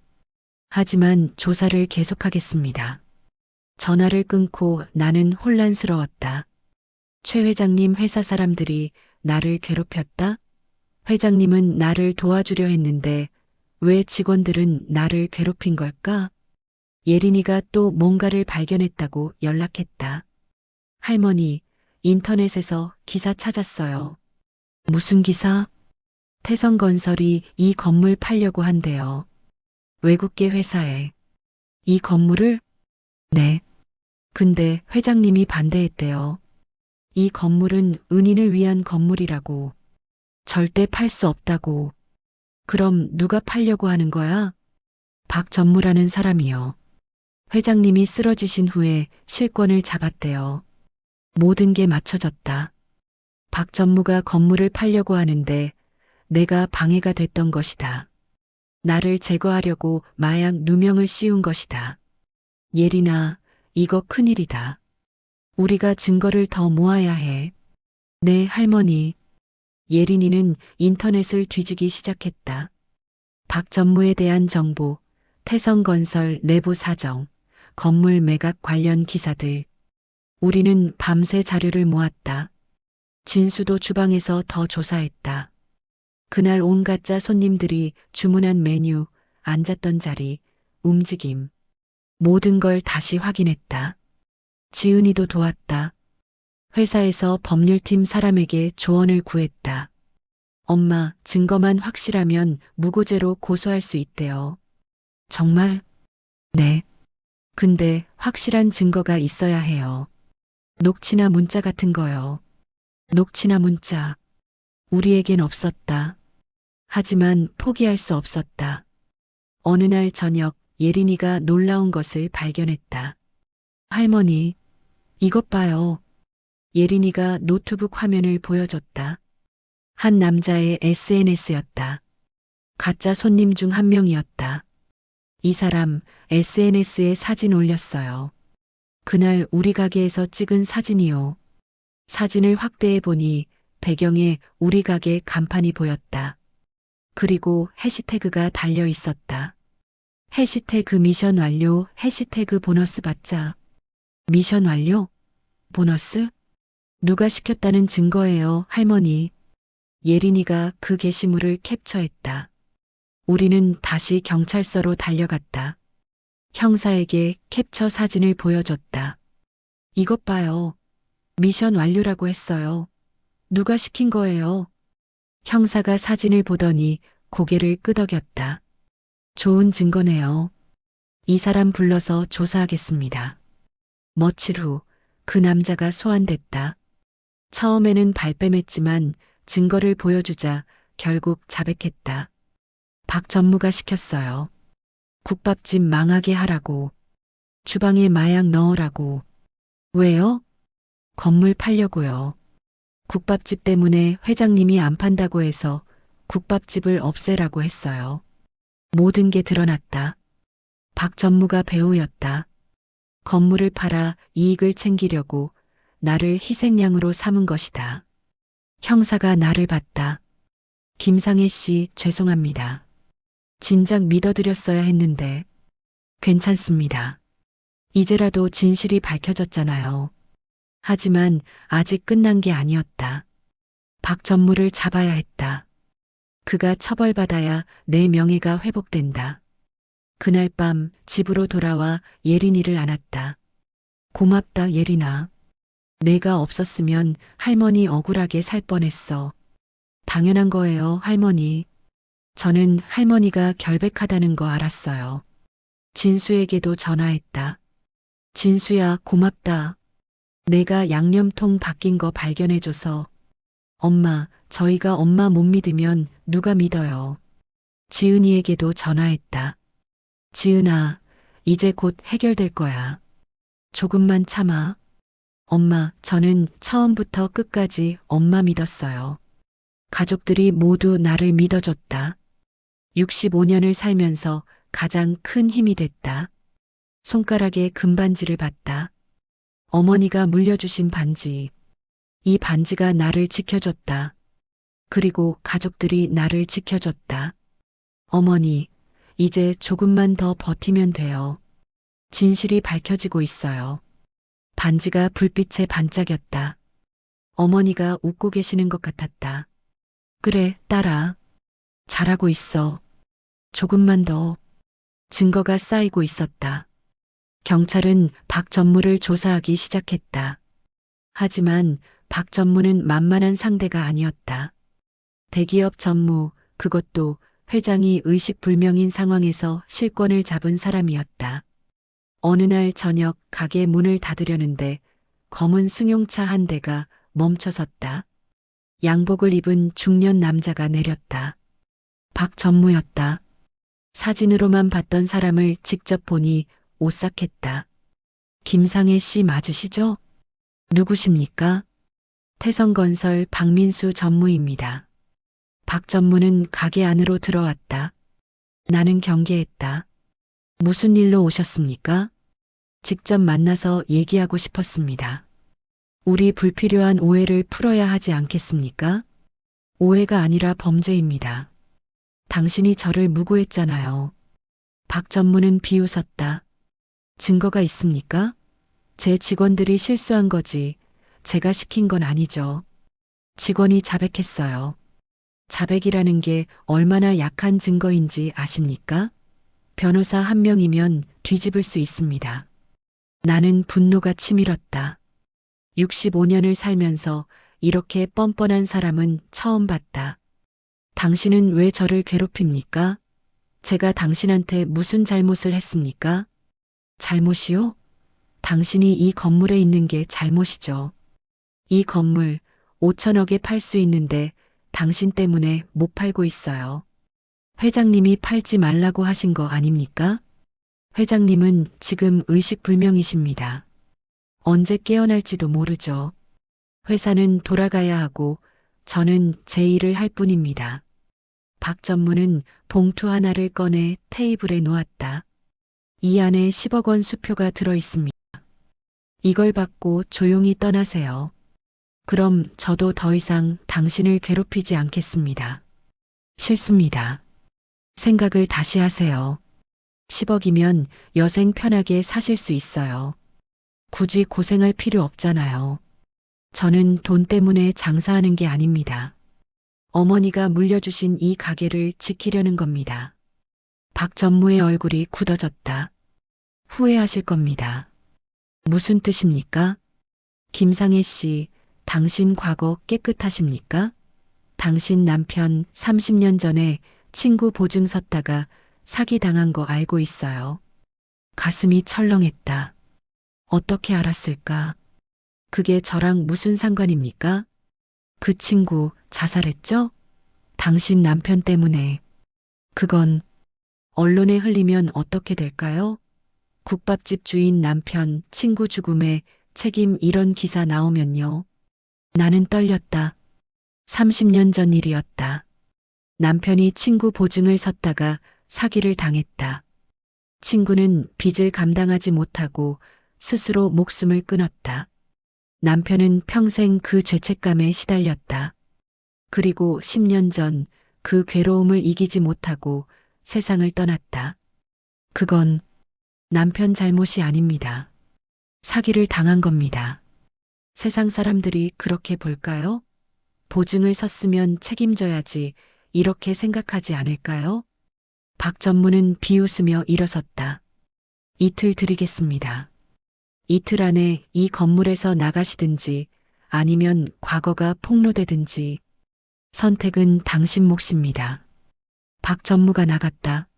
하지만 조사를 계속하겠습니다. 전화를 끊고 나는 혼란스러웠다. 최 회장님 회사 사람들이 나를 괴롭혔다? 회장님은 나를 도와주려 했는데 왜 직원들은 나를 괴롭힌 걸까? 예린이가 또 뭔가를 발견했다고 연락했다. 할머니, 인터넷에서 기사 찾았어요. 무슨 기사? 태성건설이 이 건물 팔려고 한대요. 외국계 회사에. 이 건물을? 네. 근데 회장님이 반대했대요. 이 건물은 은인을 위한 건물이라고. 절대 팔 수 없다고. 그럼 누가 팔려고 하는 거야? 박전무라는 사람이요. 회장님이 쓰러지신 후에 실권을 잡았대요. 모든 게 맞춰졌다. 박전무가 건물을 팔려고 하는데 내가 방해가 됐던 것이다. 나를 제거하려고 마약 누명을 씌운 것이다. 예린아, 이거 큰일이다. 우리가 증거를 더 모아야 해. 네, 할머니. 예린이는 인터넷을 뒤지기 시작했다. 박전무에 대한 정보, 태성건설 내부 사정, 건물 매각 관련 기사들. 우리는 밤새 자료를 모았다. 진수도 주방에서 더 조사했다. 그날 온 가짜 손님들이 주문한 메뉴, 앉았던 자리, 움직임. 모든 걸 다시 확인했다. 지은이도 도왔다. 회사에서 법률팀 사람에게 조언을 구했다. 엄마, 증거만 확실하면 무고죄로 고소할 수 있대요. 정말? 네. 근데 확실한 증거가 있어야 해요. 녹취나 문자 같은 거요. 녹취나 문자. 우리에겐 없었다. 하지만 포기할 수 없었다. 어느 날 저녁 예린이가 놀라운 것을 발견했다. 할머니, 이것 봐요. 예린이가 노트북 화면을 보여줬다. 한 남자의 SNS였다. 가짜 손님 중 한 명이었다. 이 사람 SNS에 사진 올렸어요. 그날 우리 가게에서 찍은 사진이요. 사진을 확대해 보니 배경에 우리 가게 간판이 보였다. 그리고 해시태그가 달려 있었다. 해시태그 미션 완료, 해시태그 보너스 받자. 미션 완료? 보너스? 누가 시켰다는 증거예요, 할머니. 예린이가 그 게시물을 캡처했다. 우리는 다시 경찰서로 달려갔다. 형사에게 캡처 사진을 보여줬다. 이것 봐요. 미션 완료라고 했어요. 누가 시킨 거예요? 형사가 사진을 보더니 고개를 끄덕였다. 좋은 증거네요. 이 사람 불러서 조사하겠습니다. 며칠 후 그 남자가 소환됐다. 처음에는 발뺌했지만 증거를 보여주자 결국 자백했다. 박 전무가 시켰어요. 국밥집 망하게 하라고. 주방에 마약 넣으라고. 왜요? 건물 팔려고요. 국밥집 때문에 회장님이 안 판다고 해서 국밥집을 없애라고 했어요. 모든 게 드러났다. 박 전무가 배우였다. 건물을 팔아 이익을 챙기려고 나를 희생양으로 삼은 것이다. 형사가 나를 봤다. 김상혜 씨, 죄송합니다. 진작 믿어드렸어야 했는데. 괜찮습니다. 이제라도 진실이 밝혀졌잖아요. 하지만 아직 끝난 게 아니었다. 박 전무를 잡아야 했다. 그가 처벌받아야 내 명예가 회복된다. 그날 밤 집으로 돌아와 예린이를 안았다. 고맙다, 예린아. 내가 없었으면 할머니 억울하게 살 뻔했어. 당연한 거예요, 할머니. 저는 할머니가 결백하다는 거 알았어요. 진수에게도 전화했다. 진수야, 고맙다. 내가 양념통 바뀐 거 발견해줘서. 엄마, 저희가 엄마 못 믿으면 누가 믿어요. 지은이에게도 전화했다. 지은아, 이제 곧 해결될 거야. 조금만 참아. 엄마, 저는 처음부터 끝까지 엄마 믿었어요. 가족들이 모두 나를 믿어줬다. 65년을 살면서 가장 큰 힘이 됐다. 손가락에 금반지를 봤다. 어머니가 물려주신 반지. 이 반지가 나를 지켜줬다. 그리고 가족들이 나를 지켜줬다. 어머니, 이제 조금만 더 버티면 돼요. 진실이 밝혀지고 있어요. 반지가 불빛에 반짝였다. 어머니가 웃고 계시는 것 같았다. 그래, 딸아. 잘하고 있어. 조금만 더. 증거가 쌓이고 있었다. 경찰은 박 전무를 조사하기 시작했다. 하지만 박 전무는 만만한 상대가 아니었다. 대기업 전무, 그것도 회장이 의식불명인 상황에서 실권을 잡은 사람이었다. 어느 날 저녁 가게 문을 닫으려는데 검은 승용차 한 대가 멈춰섰다. 양복을 입은 중년 남자가 내렸다. 박 전무였다. 사진으로만 봤던 사람을 직접 보니 오싹했다. 김상혜 씨 맞으시죠? 누구십니까? 태성건설 박민수 전무입니다. 박 전무는 가게 안으로 들어왔다. 나는 경계했다. 무슨 일로 오셨습니까? 직접 만나서 얘기하고 싶었습니다. 우리 불필요한 오해를 풀어야 하지 않겠습니까? 오해가 아니라 범죄입니다. 당신이 저를 무고했잖아요. 박 전무는 비웃었다. 증거가 있습니까? 제 직원들이 실수한 거지 제가 시킨 건 아니죠. 직원이 자백했어요. 자백이라는 게 얼마나 약한 증거인지 아십니까? 변호사 한 명이면 뒤집을 수 있습니다. 나는 분노가 치밀었다. 65년을 살면서 이렇게 뻔뻔한 사람은 처음 봤다. 당신은 왜 저를 괴롭힙니까? 제가 당신한테 무슨 잘못을 했습니까? 잘못이요? 당신이 이 건물에 있는 게 잘못이죠. 이 건물 5천억에 팔 수 있는데 당신 때문에 못 팔고 있어요. 회장님이 팔지 말라고 하신 거 아닙니까? 회장님은 지금 의식불명이십니다. 언제 깨어날지도 모르죠. 회사는 돌아가야 하고 저는 제 일을 할 뿐입니다. 박 전무는 봉투 하나를 꺼내 테이블에 놓았다. 이 안에 10억 원 수표가 들어 있습니다. 이걸 받고 조용히 떠나세요. 그럼 저도 더 이상 당신을 괴롭히지 않겠습니다. 싫습니다. 생각을 다시 하세요. 10억이면 여생 편하게 사실 수 있어요. 굳이 고생할 필요 없잖아요. 저는 돈 때문에 장사하는 게 아닙니다. 어머니가 물려주신 이 가게를 지키려는 겁니다. 박 전무의 얼굴이 굳어졌다. 후회하실 겁니다. 무슨 뜻입니까? 김상혜 씨, 당신 과거 깨끗하십니까? 당신 남편 30년 전에 친구 보증 섰다가 사기당한 거 알고 있어요. 가슴이 철렁했다. 어떻게 알았을까? 그게 저랑 무슨 상관입니까? 그 친구 자살했죠? 당신 남편 때문에. 그건 언론에 흘리면 어떻게 될까요? 국밥집 주인 남편, 친구 죽음에 책임 이런 기사 나오면요. 나는 떨렸다. 30년 전 일이었다. 남편이 친구 보증을 섰다가 사기를 당했다. 친구는 빚을 감당하지 못하고 스스로 목숨을 끊었다. 남편은 평생 그 죄책감에 시달렸다. 그리고 10년 전 그 괴로움을 이기지 못하고 세상을 떠났다. 그건 남편 잘못이 아닙니다. 사기를 당한 겁니다. 세상 사람들이 그렇게 볼까요? 보증을 섰으면 책임져야지 이렇게 생각하지 않을까요? 박 전무는 비웃으며 일어섰다. 이틀 드리겠습니다. 이틀 안에 이 건물에서 나가시든지 아니면 과거가 폭로되든지 선택은 당신 몫입니다. 박 전무가 나갔다.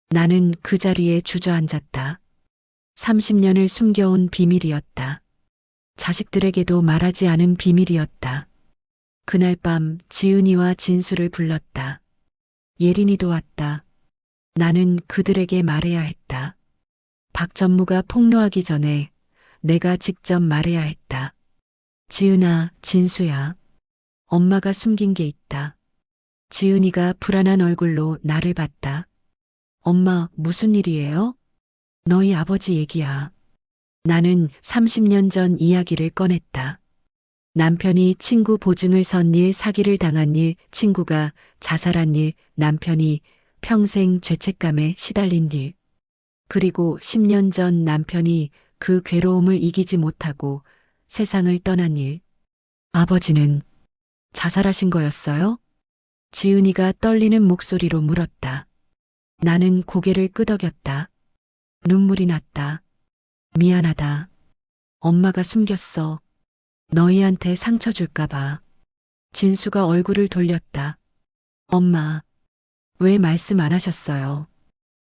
나는 그 자리에 주저앉았다. 30년을 숨겨온 비밀이었다. 자식들에게도 말하지 않은 비밀이었다. 그날 밤 지은이와 진수를 불렀다. 예린이도 왔다. 나는 그들에게 말해야 했다. 박 전무가 폭로하기 전에 내가 직접 말해야 했다. 지은아, 진수야. 엄마가 숨긴 게 있다. 지은이가 불안한 얼굴로 나를 봤다. 엄마, 무슨 일이에요? 너희 아버지 얘기야. 나는 30년 전 이야기를 꺼냈다. 남편이 친구 보증을 선 일, 사기를 당한 일, 친구가 자살한 일, 남편이 평생 죄책감에 시달린 일. 그리고 10년 전 남편이 그 괴로움을 이기지 못하고 세상을 떠난 일. 아버지는 자살하신 거였어요? 지은이가 떨리는 목소리로 물었다. 나는 고개를 끄덕였다. 눈물이 났다. 미안하다. 엄마가 숨겼어. 너희한테 상처 줄까봐. 진수가 얼굴을 돌렸다. 엄마, 왜 말씀 안 하셨어요?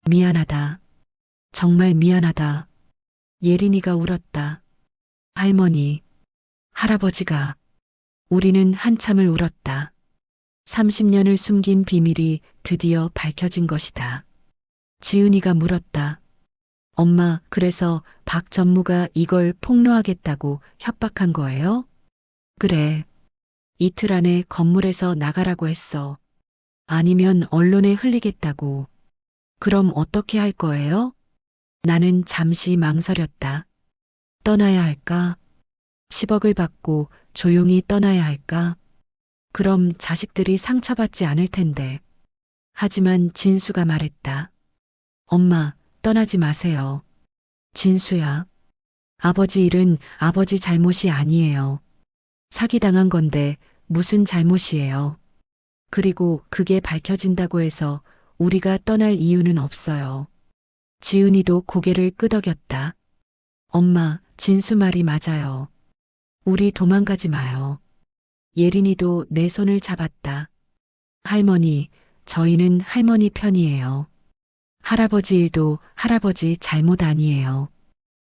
미안하다. 정말 미안하다. 예린이가 울었다. 할머니, 할아버지가. 우리는 한참을 울었다. 30년을 숨긴 비밀이 드디어 밝혀진 것이다. 지은이가 물었다. 엄마, 그래서 박 전무가 이걸 폭로하겠다고 협박한 거예요? 그래. 이틀 안에 건물에서 나가라고 했어. 아니면 언론에 흘리겠다고. 그럼 어떻게 할 거예요? 나는 잠시 망설였다. 떠나야 할까? 10억을 받고 조용히 떠나야 할까? 그럼 자식들이 상처받지 않을 텐데. 하지만 진수가 말했다. 엄마, 떠나지 마세요. 진수야. 아버지 일은 아버지 잘못이 아니에요. 사기당한 건데 무슨 잘못이에요. 그리고 그게 밝혀진다고 해서 우리가 떠날 이유는 없어요. 지은이도 고개를 끄덕였다. 엄마, 진수 말이 맞아요. 우리 도망가지 마요. 예린이도 내 손을 잡았다. 할머니, 저희는 할머니 편이에요. 할아버지 일도 할아버지 잘못 아니에요.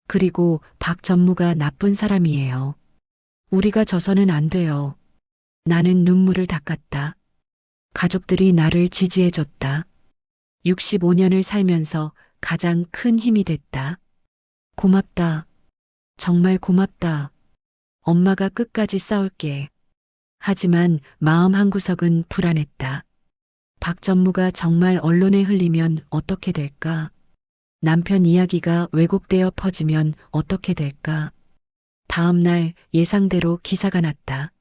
그리고 박 전무가 나쁜 사람이에요. 우리가 져서는 안 돼요. 나는 눈물을 닦았다. 가족들이 나를 지지해줬다. 65년을 살면서 가장 큰 힘이 됐다. 고맙다. 정말 고맙다. 엄마가 끝까지 싸울게. 하지만 마음 한구석은 불안했다. 박 전무가 정말 언론에 흘리면 어떻게 될까? 남편 이야기가 왜곡되어 퍼지면 어떻게 될까? 다음 날 예상대로 기사가 났다.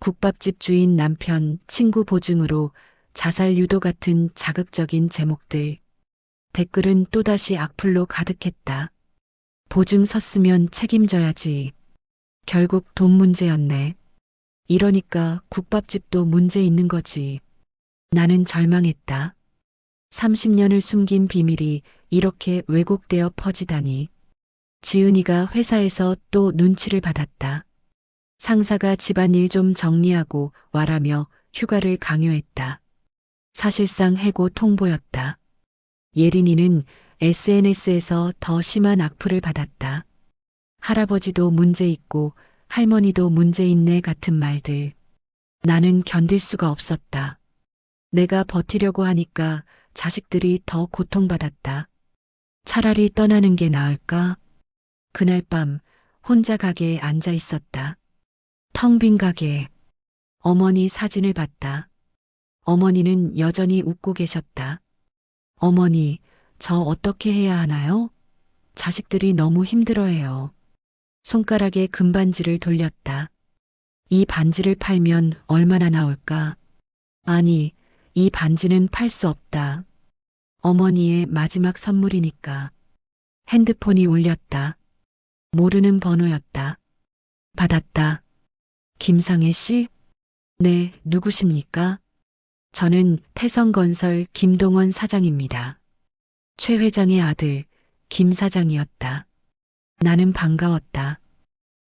국밥집 주인 남편, 친구 보증으로 자살 유도 같은 자극적인 제목들. 댓글은 또다시 악플로 가득했다. 보증 섰으면 책임져야지. 결국 돈 문제였네. 이러니까 국밥집도 문제 있는 거지. 나는 절망했다. 30년을 숨긴 비밀이 이렇게 왜곡되어 퍼지다니. 지은이가 회사에서 또 눈치를 받았다. 상사가 집안일 좀 정리하고 와라며 휴가를 강요했다. 사실상 해고 통보였다. 예린이는 SNS에서 더 심한 악플을 받았다. 할아버지도 문제 있고 할머니도 문제 있네 같은 말들. 나는 견딜 수가 없었다. 내가 버티려고 하니까 자식들이 더 고통받았다. 차라리 떠나는 게 나을까? 그날 밤 혼자 가게에 앉아 있었다. 텅 빈 가게. 어머니 사진을 봤다. 어머니는 여전히 웃고 계셨다. 어머니, 저 어떻게 해야 하나요? 자식들이 너무 힘들어해요. 손가락에 금반지를 돌렸다. 이 반지를 팔면 얼마나 나올까? 아니, 이 반지는 팔 수 없다. 어머니의 마지막 선물이니까. 핸드폰이 울렸다. 모르는 번호였다. 받았다. 김상혜 씨? 네, 누구십니까? 저는 태성건설 김동원 사장입니다. 최 회장의 아들, 김 사장이었다. 나는 반가웠다.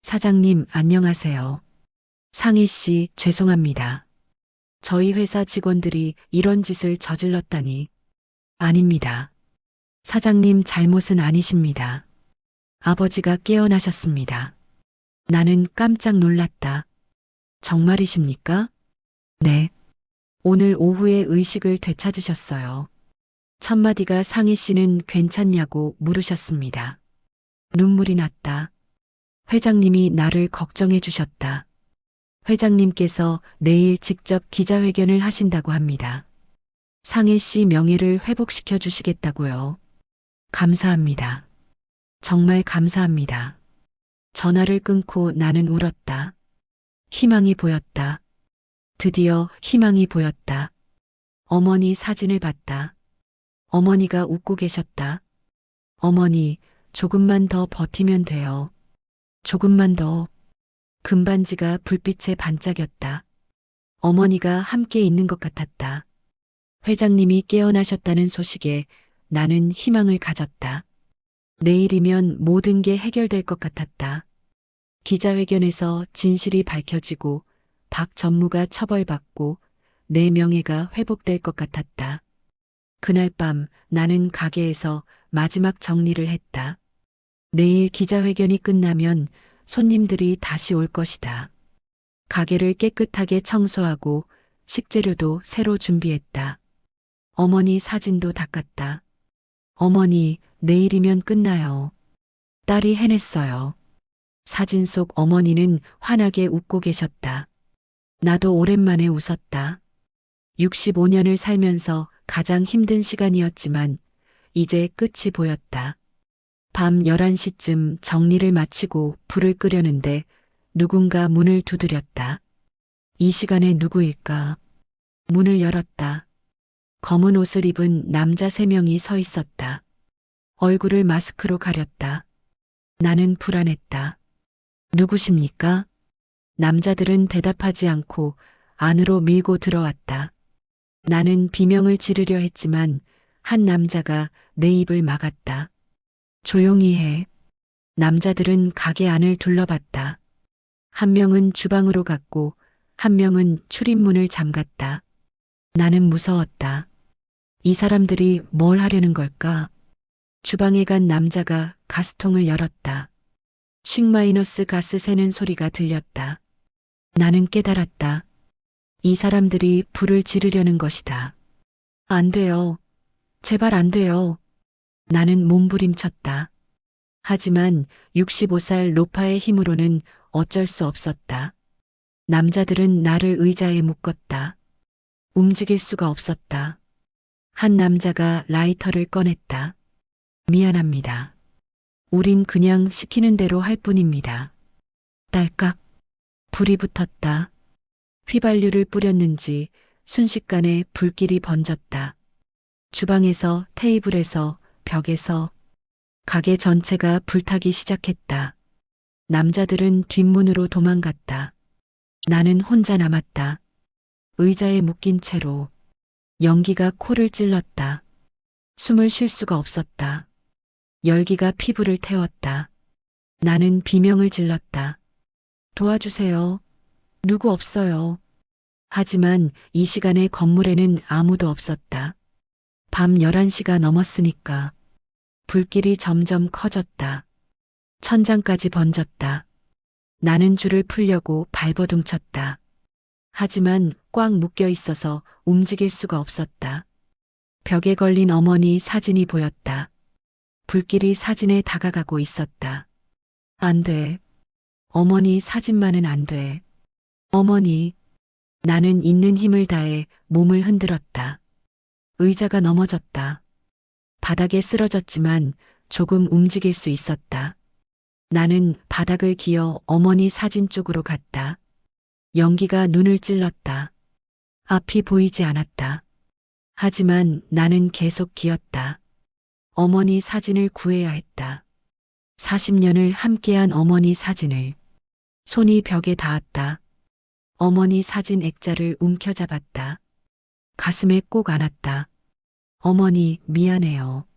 사장님, 안녕하세요. 상희 씨, 죄송합니다. 저희 회사 직원들이 이런 짓을 저질렀다니. 아닙니다. 사장님 잘못은 아니십니다. 아버지가 깨어나셨습니다. 나는 깜짝 놀랐다. 정말이십니까? 네. 오늘 오후에 의식을 되찾으셨어요. 첫마디가 상희 씨는 괜찮냐고 물으셨습니다. 눈물이 났다. 회장님이 나를 걱정해 주셨다. 회장님께서 내일 직접 기자회견을 하신다고 합니다. 상혜 씨 명예를 회복시켜 주시겠다고요. 감사합니다. 정말 감사합니다. 전화를 끊고 나는 울었다. 희망이 보였다. 드디어 희망이 보였다. 어머니 사진을 봤다. 어머니가 웃고 계셨다. 어머니, 조금만 더 버티면 돼요. 조금만 더. 금반지가 불빛에 반짝였다. 어머니가 함께 있는 것 같았다. 회장님이 깨어나셨다는 소식에 나는 희망을 가졌다. 내일이면 모든 게 해결될 것 같았다. 기자회견에서 진실이 밝혀지고 박 전무가 처벌받고 내 명예가 회복될 것 같았다. 그날 밤 나는 가게에서 마지막 정리를 했다. 내일 기자회견이 끝나면 손님들이 다시 올 것이다. 가게를 깨끗하게 청소하고 식재료도 새로 준비했다. 어머니 사진도 닦았다. 어머니, 내일이면 끝나요. 딸이 해냈어요. 사진 속 어머니는 환하게 웃고 계셨다. 나도 오랜만에 웃었다. 65년을 살면서 가장 힘든 시간이었지만 이제 끝이 보였다. 밤 11시쯤 정리를 마치고 불을 끄려는데 누군가 문을 두드렸다. 이 시간에 누구일까? 문을 열었다. 검은 옷을 입은 남자 3명이 서 있었다. 얼굴을 마스크로 가렸다. 나는 불안했다. 누구십니까? 남자들은 대답하지 않고 안으로 밀고 들어왔다. 나는 비명을 지르려 했지만 한 남자가 내 입을 막았다. 조용히 해. 남자들은 가게 안을 둘러봤다. 한 명은 주방으로 갔고 한 명은 출입문을 잠갔다. 나는 무서웠다. 이 사람들이 뭘 하려는 걸까? 주방에 간 남자가 가스통을 열었다. 쉥 가스 새는 소리가 들렸다. 나는 깨달았다. 이 사람들이 불을 지르려는 것이다. 안 돼요. 제발 안 돼요. 나는 몸부림쳤다. 하지만 65살 로파의 힘으로는 어쩔 수 없었다. 남자들은 나를 의자에 묶었다. 움직일 수가 없었다. 한 남자가 라이터를 꺼냈다. 미안합니다. 우린 그냥 시키는 대로 할 뿐입니다. 딸깍. 불이 붙었다. 휘발유를 뿌렸는지 순식간에 불길이 번졌다. 주방에서, 테이블에서, 벽에서 가게 전체가 불타기 시작했다. 남자들은 뒷문으로 도망갔다. 나는 혼자 남았다. 의자에 묶인 채로. 연기가 코를 찔렀다. 숨을 쉴 수가 없었다. 열기가 피부를 태웠다. 나는 비명을 질렀다. 도와주세요. 누구 없어요. 하지만 이 시간에 건물에는 아무도 없었다. 밤 11시가 넘었으니까. 불길이 점점 커졌다. 천장까지 번졌다. 나는 줄을 풀려고 발버둥 쳤다. 하지만 꽉 묶여 있어서 움직일 수가 없었다. 벽에 걸린 어머니 사진이 보였다. 불길이 사진에 다가가고 있었다. 안 돼. 어머니 사진만은 안 돼. 어머니. 나는 있는 힘을 다해 몸을 흔들었다. 의자가 넘어졌다. 바닥에 쓰러졌지만 조금 움직일 수 있었다. 나는 바닥을 기어 어머니 사진 쪽으로 갔다. 연기가 눈을 찔렀다. 앞이 보이지 않았다. 하지만 나는 계속 기었다. 어머니 사진을 구해야 했다. 40년을 함께한 어머니 사진을. 손이 벽에 닿았다. 어머니 사진 액자를 움켜잡았다. 가슴에 꼭 안았다. 어머니, 미안해요.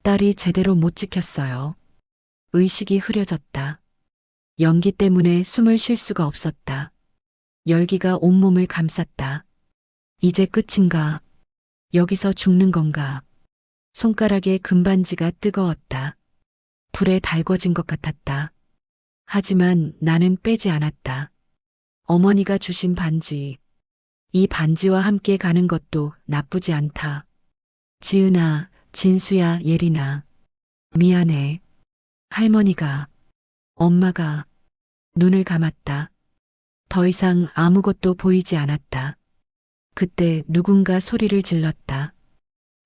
딸이 제대로 못 지켰어요. 의식이 흐려졌다. 연기 때문에 숨을 쉴 수가 없었다. 열기가 온몸을 감쌌다. 이제 끝인가? 여기서 죽는 건가? 손가락에 금반지가 뜨거웠다. 불에 달궈진 것 같았다. 하지만 나는 빼지 않았다. 어머니가 주신 반지. 이 반지와 함께 가는 것도 나쁘지 않다. 지은아, 진수야, 예린아. 미안해. 할머니가, 엄마가 눈을 감았다. 더 이상 아무것도 보이지 않았다. 그때 누군가 소리를 질렀다.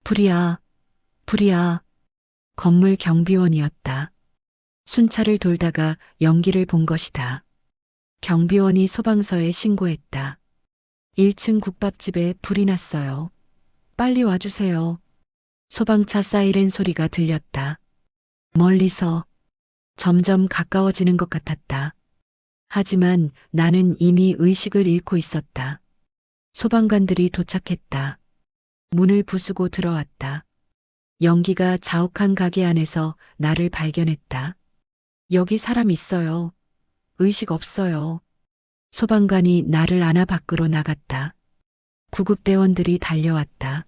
불이야, 불이야. 건물 경비원이었다. 순찰을 돌다가 연기를 본 것이다. 경비원이 소방서에 신고했다. 1층 국밥집에 불이 났어요. 빨리 와주세요. 소방차 사이렌 소리가 들렸다. 멀리서 점점 가까워지는 것 같았다. 하지만 나는 이미 의식을 잃고 있었다. 소방관들이 도착했다. 문을 부수고 들어왔다. 연기가 자욱한 가게 안에서 나를 발견했다. 여기 사람 있어요. 의식 없어요. 소방관이 나를 안아 밖으로 나갔다. 구급대원들이 달려왔다.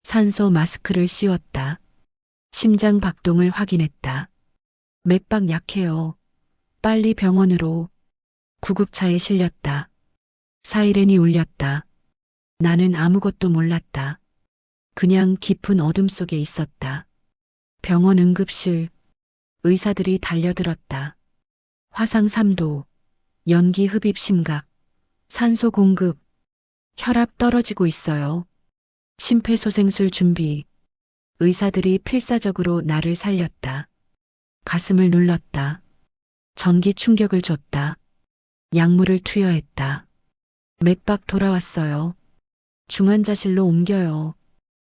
산소 마스크를 씌웠다. 심장 박동을 확인했다. 맥박 약해요. 빨리 병원으로. 구급차에 실렸다. 사이렌이 울렸다. 나는 아무것도 몰랐다. 그냥 깊은 어둠 속에 있었다. 병원 응급실. 의사들이 달려들었다. 화상 3도. 연기 흡입 심각. 산소 공급. 혈압 떨어지고 있어요. 심폐소생술 준비. 의사들이 필사적으로 나를 살렸다. 가슴을 눌렀다. 전기 충격을 줬다. 약물을 투여했다. 맥박 돌아왔어요. 중환자실로 옮겨요.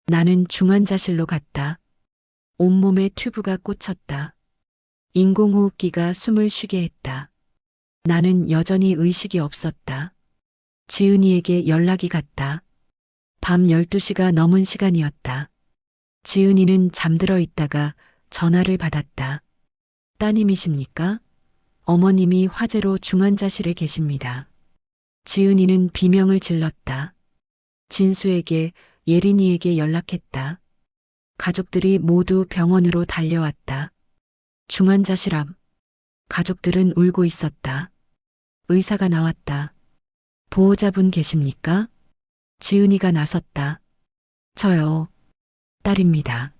나는 중환자실로 갔다. 온몸에 튜브가 꽂혔다. 인공호흡기가 숨을 쉬게 했다. 나는 여전히 의식이 없었다. 지은이에게 연락이 갔다. 밤 12시가 넘은 시간이었다. 지은이는 잠들어 있다가 전화를 받았다. 따님이십니까? 어머님이 화재로 중환자실에 계십니다. 지은이는 비명을 질렀다. 진수에게, 예린이에게 연락했다. 가족들이 모두 병원으로 달려왔다. 중환자실 앞. 가족들은 울고 있었다. 의사가 나왔다. 보호자분 계십니까? 지은이가 나섰다. 저요. 딸입니다.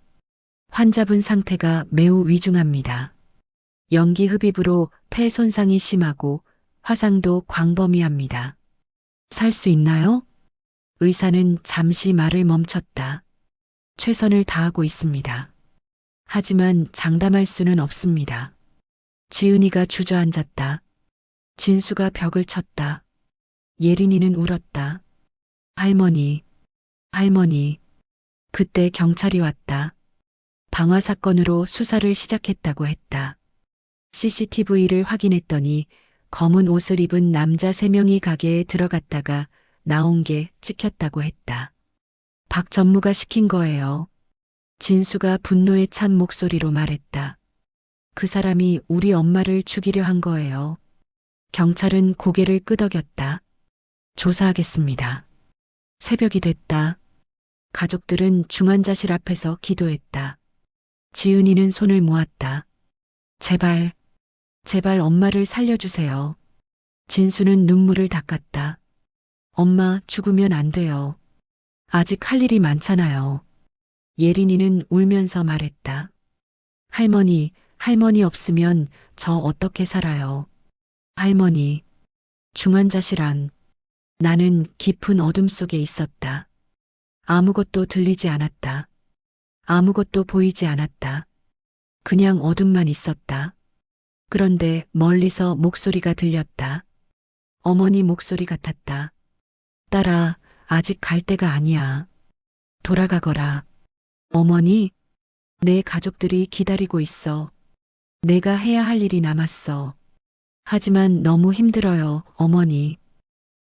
환자분 상태가 매우 위중합니다. 연기 흡입으로 폐 손상이 심하고 화상도 광범위합니다. 살 수 있나요? 의사는 잠시 말을 멈췄다. 최선을 다하고 있습니다. 하지만 장담할 수는 없습니다. 지은이가 주저앉았다. 진수가 벽을 쳤다. 예린이는 울었다. 할머니, 할머니. 그때 경찰이 왔다. 방화 사건으로 수사를 시작했다고 했다. CCTV를 확인했더니 검은 옷을 입은 남자 3명이 가게에 들어갔다가 나온 게 찍혔다고 했다. 박 전무가 시킨 거예요. 진수가 분노에 찬 목소리로 말했다. 그 사람이 우리 엄마를 죽이려 한 거예요. 경찰은 고개를 끄덕였다. 조사하겠습니다. 새벽이 됐다. 가족들은 중환자실 앞에서 기도했다. 지은이는 손을 모았다. 제발, 제발 엄마를 살려주세요. 진수는 눈물을 닦았다. 엄마, 죽으면 안 돼요. 아직 할 일이 많잖아요. 예린이는 울면서 말했다. 할머니 없으면 저 어떻게 살아요? 할머니, 중환자실 안. 나는 깊은 어둠 속에 있었다. 아무것도 들리지 않았다. 아무것도 보이지 않았다. 그냥 어둠만 있었다. 그런데 멀리서 목소리가 들렸다. 어머니 목소리 같았다. 딸아, 아직 갈 때가 아니야. 돌아가거라. 어머니, 내 가족들이 기다리고 있어. 내가 해야 할 일이 남았어. 하지만 너무 힘들어요, 어머니.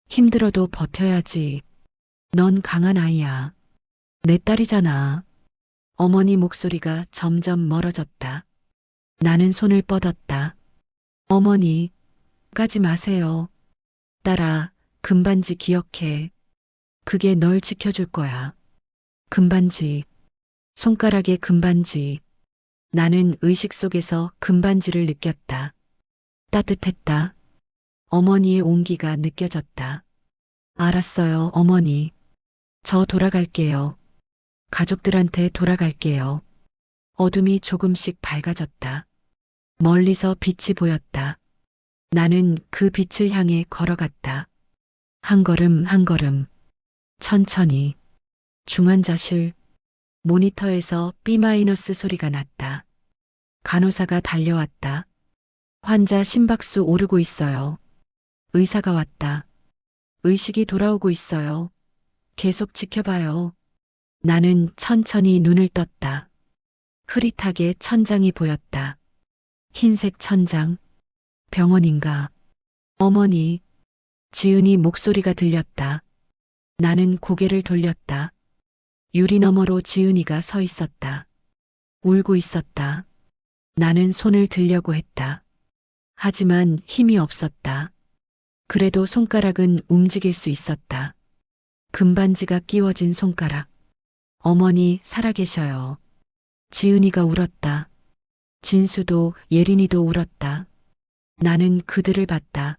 힘들어도 버텨야지. 넌 강한 아이야. 내 딸이잖아. 어머니 목소리가 점점 멀어졌다. 나는 손을 뻗었다. 어머니, 가지 마세요. 딸아, 금반지 기억해. 그게 널 지켜줄 거야. 금반지, 손가락에 금반지. 나는 의식 속에서 금반지를 느꼈다. 따뜻했다. 어머니의 온기가 느껴졌다. 알았어요, 어머니. 저 돌아갈게요. 가족들한테 돌아갈게요. 어둠이 조금씩 밝아졌다. 멀리서 빛이 보였다. 나는 그 빛을 향해 걸어갔다. 한 걸음 한 걸음. 천천히. 중환자실. 모니터에서 B- 소리가 났다. 간호사가 달려왔다. 환자 심박수 오르고 있어요. 의사가 왔다. 의식이 돌아오고 있어요. 계속 지켜봐요. 나는 천천히 눈을 떴다. 흐릿하게 천장이 보였다. 흰색 천장. 병원인가? 어머니. 지은이 목소리가 들렸다. 나는 고개를 돌렸다. 유리 너머로 지은이가 서 있었다. 울고 있었다. 나는 손을 들려고 했다. 하지만 힘이 없었다. 그래도 손가락은 움직일 수 있었다. 금반지가 끼워진 손가락. 어머니 살아계셔요. 지은이가 울었다. 진수도 예린이도 울었다. 나는 그들을 봤다.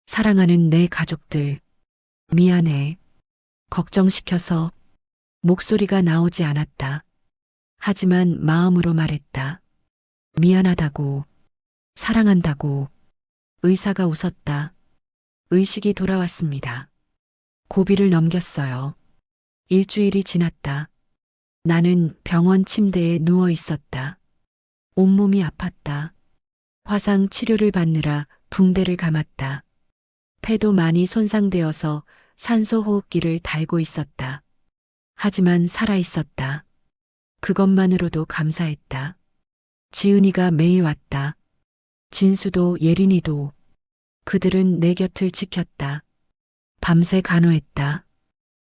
사랑하는 내 가족들. 미안해. 걱정시켜서. 목소리가 나오지 않았다. 하지만 마음으로 말했다. 미안하다고. 사랑한다고. 의사가 웃었다. 의식이 돌아왔습니다. 고비를 넘겼어요. 일주일이 지났다. 나는 병원 침대에 누워 있었다. 온몸이 아팠다. 화상 치료를 받느라 붕대를 감았다. 폐도 많이 손상되어서 산소 호흡기를 달고 있었다. 하지만 살아 있었다. 그것만으로도 감사했다. 지은이가 매일 왔다. 진수도 예린이도. 그들은 내 곁을 지켰다. 밤새 간호했다.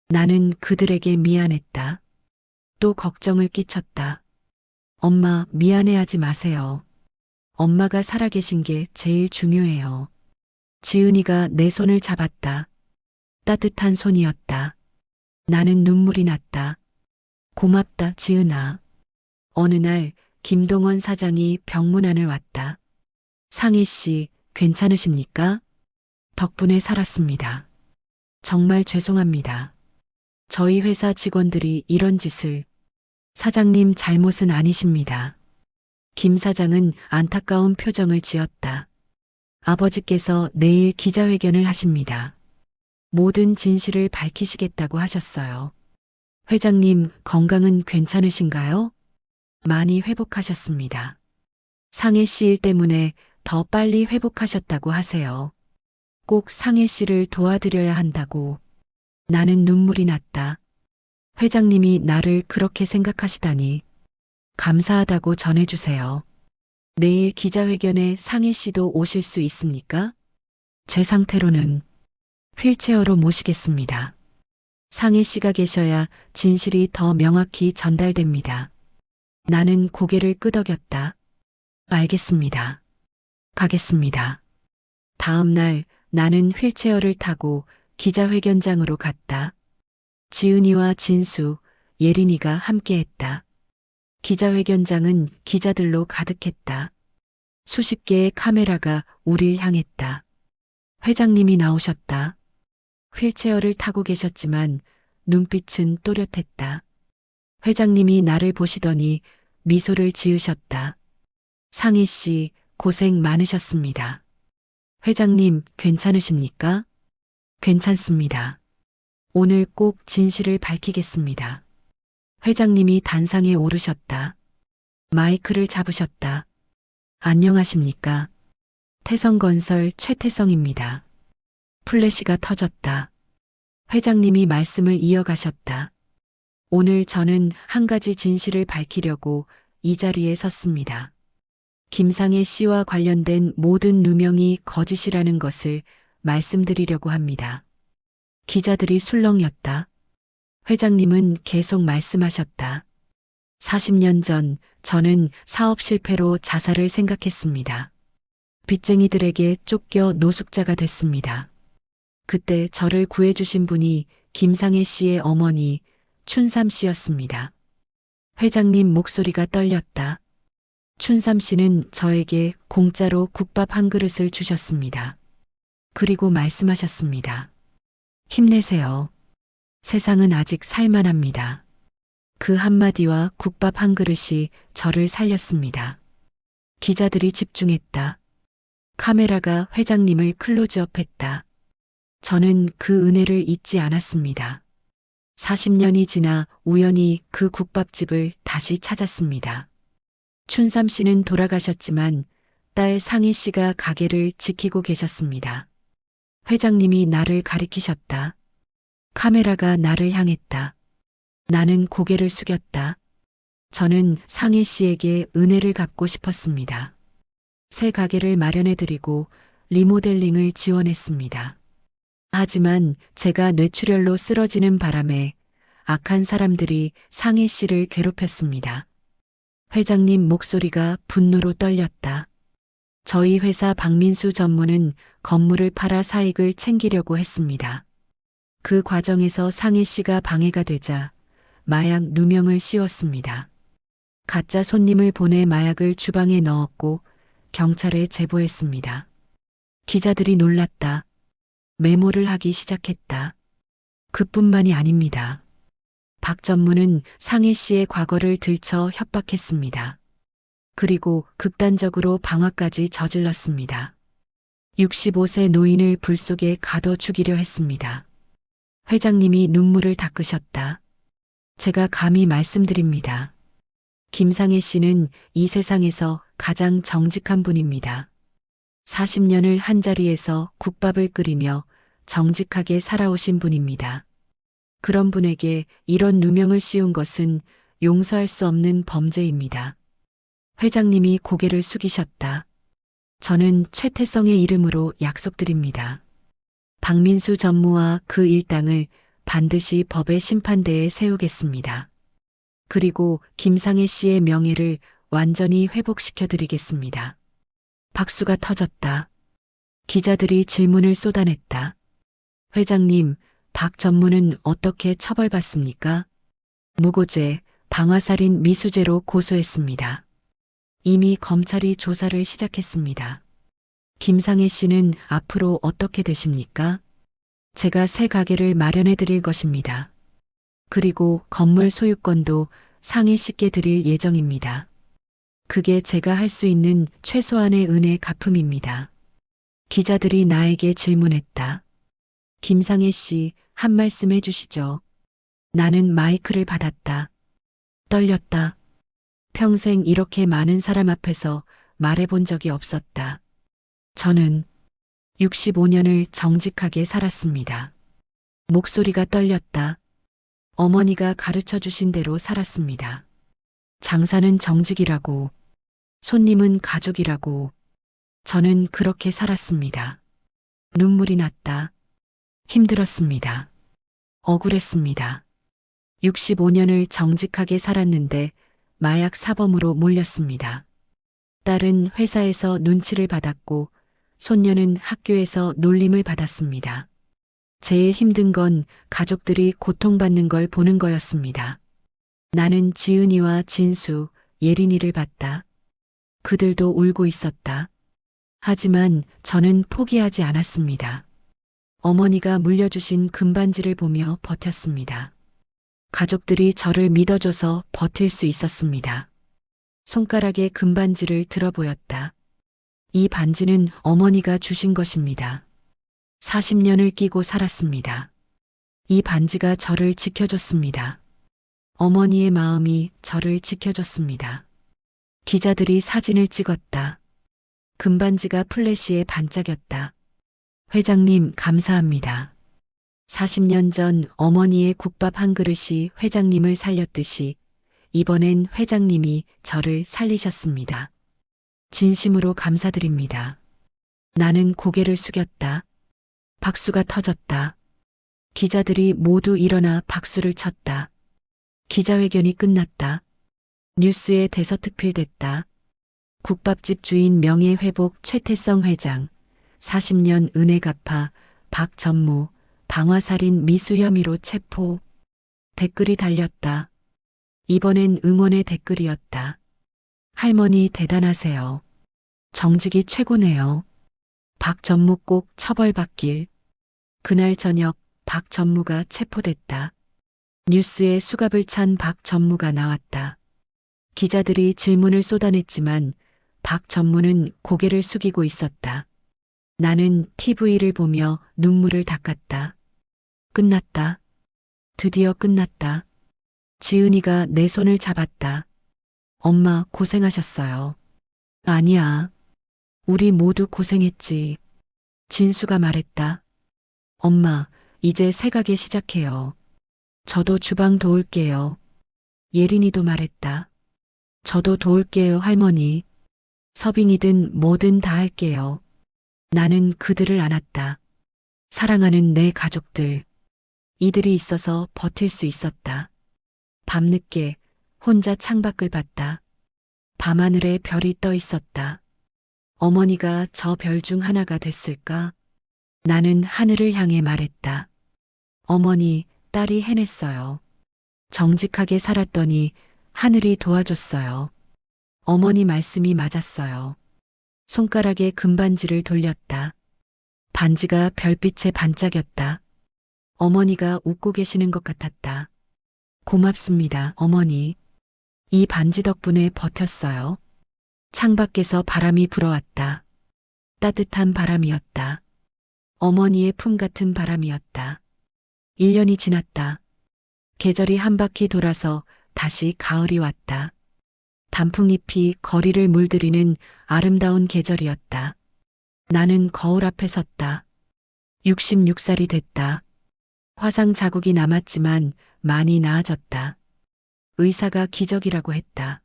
나는 그들에게 미안했다. 또 걱정을 끼쳤다. 엄마, 미안해하지 마세요. 엄마가 살아계신 게 제일 중요해요. 지은이가 내 손을 잡았다. 따뜻한 손이었다. 나는 눈물이 났다. 고맙다, 지은아. 어느 날 김동원 사장이 병문안을 왔다. 상희 씨, 괜찮으십니까? 덕분에 살았습니다. 정말 죄송합니다. 저희 회사 직원들이 이런 짓을. 사장님 잘못은 아니십니다. 김 사장은 안타까운 표정을 지었다. 아버지께서 내일 기자회견을 하십니다. 모든 진실을 밝히시겠다고 하셨어요. 회장님, 건강은 괜찮으신가요? 많이 회복하셨습니다. 상해 씨 일 때문에 더 빨리 회복하셨다고 하세요. 꼭 상해 씨를 도와드려야 한다고. 나는 눈물이 났다. 회장님이 나를 그렇게 생각하시다니. 감사하다고 전해주세요. 내일 기자회견에 상해 씨도 오실 수 있습니까? 제 상태로는 휠체어로 모시겠습니다. 상해 씨가 계셔야 진실이 더 명확히 전달됩니다. 나는 고개를 끄덕였다. 알겠습니다. 가겠습니다. 다음 날 나는 휠체어를 타고 기자회견장으로 갔다. 지은이와 진수, 예린이가 함께했다. 기자회견장은 기자들로 가득했다. 수십 개의 카메라가 우릴 향했다. 회장님이 나오셨다. 휠체어를 타고 계셨지만 눈빛은 또렷했다. 회장님이 나를 보시더니 미소를 지으셨다. 상희 씨, 고생 많으셨습니다. 회장님, 괜찮으십니까? 괜찮습니다. 오늘 꼭 진실을 밝히겠습니다. 회장님이 단상에 오르셨다. 마이크를 잡으셨다. 안녕하십니까? 태성건설 최태성입니다. 플래시가 터졌다. 회장님이 말씀을 이어가셨다. 오늘 저는 한 가지 진실을 밝히려고 이 자리에 섰습니다. 김상혜 씨와 관련된 모든 누명이 거짓이라는 것을 말씀드리려고 합니다. 기자들이 술렁였다. 회장님은 계속 말씀하셨다. 40년 전 저는 사업 실패로 자살을 생각했습니다. 빚쟁이들에게 쫓겨 노숙자가 됐습니다. 그때 저를 구해주신 분이 김상혜 씨의 어머니 춘삼 씨였습니다. 회장님 목소리가 떨렸다. 춘삼 씨는 저에게 공짜로 국밥 한 그릇을 주셨습니다. 그리고 말씀하셨습니다. 힘내세요. 세상은 아직 살만합니다. 그 한마디와 국밥 한 그릇이 저를 살렸습니다. 기자들이 집중했다. 카메라가 회장님을 클로즈업했다. 저는 그 은혜를 잊지 않았습니다. 40년이 지나 우연히 그 국밥집을 다시 찾았습니다. 춘삼 씨는 돌아가셨지만 딸 상희 씨가 가게를 지키고 계셨습니다. 회장님이 나를 가리키셨다. 카메라가 나를 향했다. 나는 고개를 숙였다. 저는 상희 씨에게 은혜를 갚고 싶었습니다. 새 가게를 마련해드리고 리모델링을 지원했습니다. 하지만 제가 뇌출혈로 쓰러지는 바람에 악한 사람들이 상희 씨를 괴롭혔습니다. 회장님 목소리가 분노로 떨렸다. 저희 회사 박민수 전무는 건물을 팔아 사익을 챙기려고 했습니다. 그 과정에서 상희 씨가 방해가 되자 마약 누명을 씌웠습니다. 가짜 손님을 보내 마약을 주방에 넣었고 경찰에 제보했습니다. 기자들이 놀랐다. 메모를 하기 시작했다. 그뿐만이 아닙니다. 박 전무는 상희 씨의 과거를 들춰 협박했습니다. 그리고 극단적으로 방화까지 저질렀습니다. 65세 노인을 불 속에 가둬 죽이려 했습니다. 회장님이 눈물을 닦으셨다. 제가 감히 말씀드립니다. 김상혜 씨는 이 세상에서 가장 정직한 분입니다. 40년을 한자리에서 국밥을 끓이며 정직하게 살아오신 분입니다. 그런 분에게 이런 누명을 씌운 것은 용서할 수 없는 범죄입니다. 회장님이 고개를 숙이셨다. 저는 최태성의 이름으로 약속드립니다. 박민수 전무와 그 일당을 반드시 법의 심판대에 세우겠습니다. 그리고 김상혜 씨의 명예를 완전히 회복시켜 드리겠습니다. 박수가 터졌다. 기자들이 질문을 쏟아냈다. 회장님, 박 전무는 어떻게 처벌받습니까? 무고죄, 방화살인 미수죄로 고소했습니다. 이미 검찰이 조사를 시작했습니다. 김상혜 씨는 앞으로 어떻게 되십니까? 제가 새 가게를 마련해 드릴 것입니다. 그리고 건물 소유권도 상혜 씨께 드릴 예정입니다. 그게 제가 할 수 있는 최소한의 은혜 갚음입니다. 기자들이 나에게 질문했다. 김상혜 씨, 한 말씀 해주시죠. 나는 마이크를 받았다. 떨렸다. 평생 이렇게 많은 사람 앞에서 말해본 적이 없었다. 저는 65년을 정직하게 살았습니다. 목소리가 떨렸다. 어머니가 가르쳐 주신 대로 살았습니다. 장사는 정직이라고, 손님은 가족이라고, 저는 그렇게 살았습니다. 눈물이 났다. 힘들었습니다. 억울했습니다. 65년을 정직하게 살았는데 마약 사범으로 몰렸습니다. 딸은 회사에서 눈치를 받았고 손녀는 학교에서 놀림을 받았습니다. 제일 힘든 건 가족들이 고통받는 걸 보는 거였습니다. 나는 지은이와 진수, 예린이를 봤다. 그들도 울고 있었다. 하지만 저는 포기하지 않았습니다. 어머니가 물려주신 금반지를 보며 버텼습니다. 가족들이 저를 믿어줘서 버틸 수 있었습니다. 손가락에 금반지를 들어 보였다. 이 반지는 어머니가 주신 것입니다. 40년을 끼고 살았습니다. 이 반지가 저를 지켜줬습니다. 어머니의 마음이 저를 지켜줬습니다. 기자들이 사진을 찍었다. 금반지가 플래시에 반짝였다. 회장님, 감사합니다. 40년 전 어머니의 국밥 한 그릇이 회장님을 살렸듯이 이번엔 회장님이 저를 살리셨습니다. 진심으로 감사드립니다. 나는 고개를 숙였다. 박수가 터졌다. 기자들이 모두 일어나 박수를 쳤다. 기자회견이 끝났다. 뉴스에 대서특필됐다. 국밥집 주인 명예회복 최태성 회장, 40년 은혜 갚아 박전무, 방화살인 미수 혐의로 체포. 댓글이 달렸다. 이번엔 응원의 댓글이었다. 할머니 대단하세요. 정직이 최고네요. 박전무 꼭 처벌받길. 그날 저녁 박전무가 체포됐다. 뉴스에 수갑을 찬 박전무가 나왔다. 기자들이 질문을 쏟아냈지만 박전무는 고개를 숙이고 있었다. 나는 TV를 보며 눈물을 닦았다. 끝났다. 드디어 끝났다. 지은이가 내 손을 잡았다. 엄마 고생하셨어요. 아니야. 우리 모두 고생했지. 진수가 말했다. 엄마, 이제 새가게 시작해요. 저도 주방 도울게요. 예린이도 말했다. 저도 도울게요, 할머니. 서빙이든 뭐든 다 할게요. 나는 그들을 안았다. 사랑하는 내 가족들. 이들이 있어서 버틸 수 있었다. 밤늦게 혼자 창밖을 봤다. 밤하늘에 별이 떠 있었다. 어머니가 저 별 중 하나가 됐을까? 나는 하늘을 향해 말했다. 어머니, 딸이 해냈어요. 정직하게 살았더니 하늘이 도와줬어요. 어머니 말씀이 맞았어요. 손가락에 금반지를 돌렸다. 반지가 별빛에 반짝였다. 어머니가 웃고 계시는 것 같았다. 고맙습니다, 어머니. 이 반지 덕분에 버텼어요. 창밖에서 바람이 불어왔다. 따뜻한 바람이었다. 어머니의 품 같은 바람이었다. 1년이 지났다. 계절이 한 바퀴 돌아서 다시 가을이 왔다. 단풍잎이 거리를 물들이는 아름다운 계절이었다. 나는 거울 앞에 섰다. 66살이 됐다. 화상 자국이 남았지만 많이 나아졌다. 의사가 기적이라고 했다.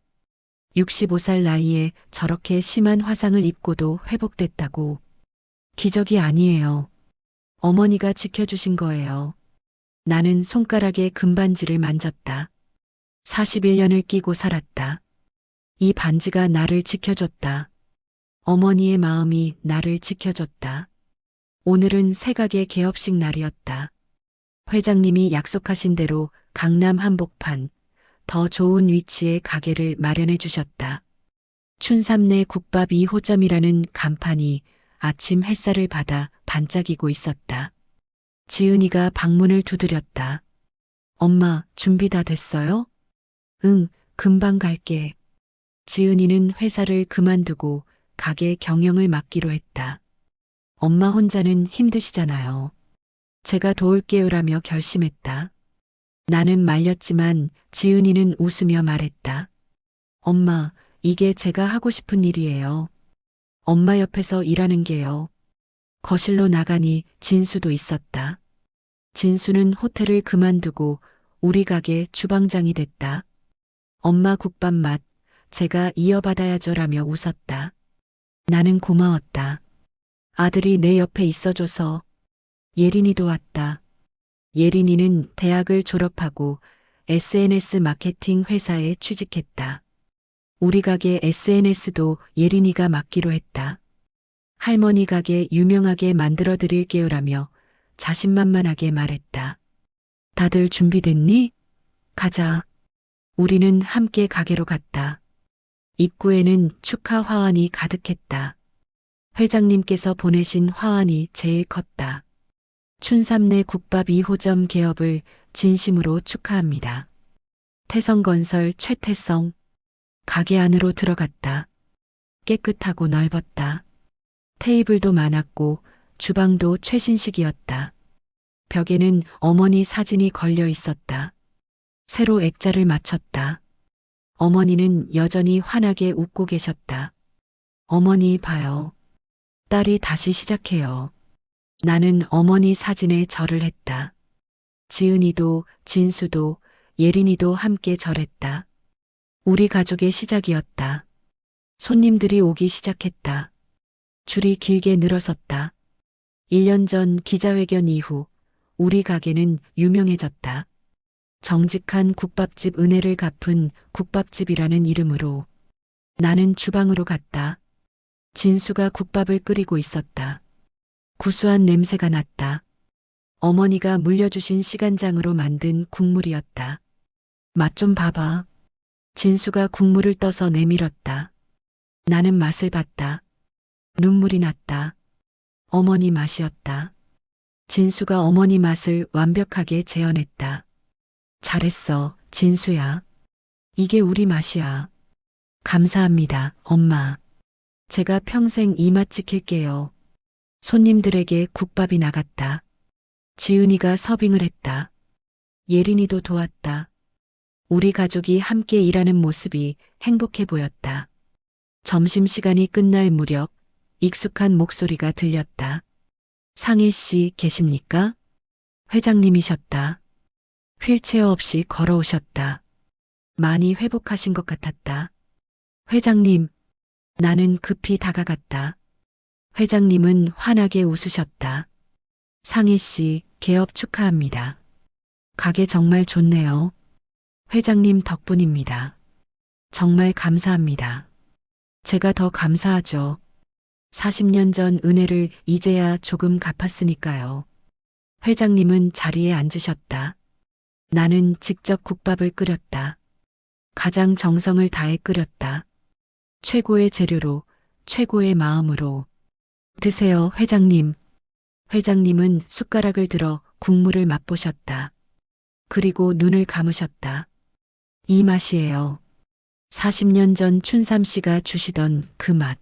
65살 나이에 저렇게 심한 화상을 입고도 회복됐다고. 기적이 아니에요. 어머니가 지켜주신 거예요. 나는 손가락에 금반지를 만졌다. 41년을 끼고 살았다. 이 반지가 나를 지켜줬다. 어머니의 마음이 나를 지켜줬다. 오늘은 새가게 개업식 날이었다. 회장님이 약속하신 대로 강남 한복판, 더 좋은 위치에 가게를 마련해 주셨다. 춘삼내 국밥 2호점이라는 간판이 아침 햇살을 받아 반짝이고 있었다. 지은이가 방문을 두드렸다. 엄마, 준비 다 됐어요? 응, 금방 갈게. 지은이는 회사를 그만두고 가게 경영을 맡기로 했다. 엄마 혼자는 힘드시잖아요. 제가 도울게요라며 결심했다. 나는 말렸지만 지은이는 웃으며 말했다. 엄마, 이게 제가 하고 싶은 일이에요. 엄마 옆에서 일하는 게요. 거실로 나가니 진수도 있었다. 진수는 호텔을 그만두고 우리 가게 주방장이 됐다. 엄마 국밥 맛, 제가 이어받아야죠라며 웃었다. 나는 고마웠다. 아들이 내 옆에 있어줘서. 예린이도 왔다. 예린이는 대학을 졸업하고 SNS 마케팅 회사에 취직했다. 우리 가게 SNS도 예린이가 맡기로 했다. 할머니 가게 유명하게 만들어 드릴게요라며 자신만만하게 말했다. 다들 준비됐니? 가자. 우리는 함께 가게로 갔다. 입구에는 축하 화환이 가득했다. 회장님께서 보내신 화환이 제일 컸다. 춘삼내 국밥 2호점 개업을 진심으로 축하합니다. 태성건설 최태성. 가게 안으로 들어갔다. 깨끗하고 넓었다. 테이블도 많았고 주방도 최신식이었다. 벽에는 어머니 사진이 걸려 있었다. 새로 액자를 맞췄다. 어머니는 여전히 환하게 웃고 계셨다. 어머니 봐요. 딸이 다시 시작해요. 나는 어머니 사진에 절을 했다. 지은이도 진수도 예린이도 함께 절했다. 우리 가족의 시작이었다. 손님들이 오기 시작했다. 줄이 길게 늘어섰다. 1년 전 기자회견 이후 우리 가게는 유명해졌다. 정직한 국밥집 은혜를 갚은 국밥집이라는 이름으로. 나는 주방으로 갔다. 진수가 국밥을 끓이고 있었다. 구수한 냄새가 났다. 어머니가 물려주신 시간장으로 만든 국물이었다. 맛 좀 봐봐. 진수가 국물을 떠서 내밀었다. 나는 맛을 봤다. 눈물이 났다. 어머니 맛이었다. 진수가 어머니 맛을 완벽하게 재현했다. 잘했어, 진수야. 이게 우리 맛이야. 감사합니다, 엄마. 제가 평생 이 맛 지킬게요. 손님들에게 국밥이 나갔다. 지은이가 서빙을 했다. 예린이도 도왔다. 우리 가족이 함께 일하는 모습이 행복해 보였다. 점심시간이 끝날 무렵 익숙한 목소리가 들렸다. 상희 씨 계십니까? 회장님이셨다. 휠체어 없이 걸어오셨다. 많이 회복하신 것 같았다. 회장님, 나는 급히 다가갔다. 회장님은 환하게 웃으셨다. 상희 씨, 개업 축하합니다. 가게 정말 좋네요. 회장님 덕분입니다. 정말 감사합니다. 제가 더 감사하죠. 40년 전 은혜를 이제야 조금 갚았으니까요. 회장님은 자리에 앉으셨다. 나는 직접 국밥을 끓였다. 가장 정성을 다해 끓였다. 최고의 재료로, 최고의 마음으로. 드세요, 회장님. 회장님은 숟가락을 들어 국물을 맛보셨다. 그리고 눈을 감으셨다. 이 맛이에요. 40년 전 춘삼 씨가 주시던 그 맛.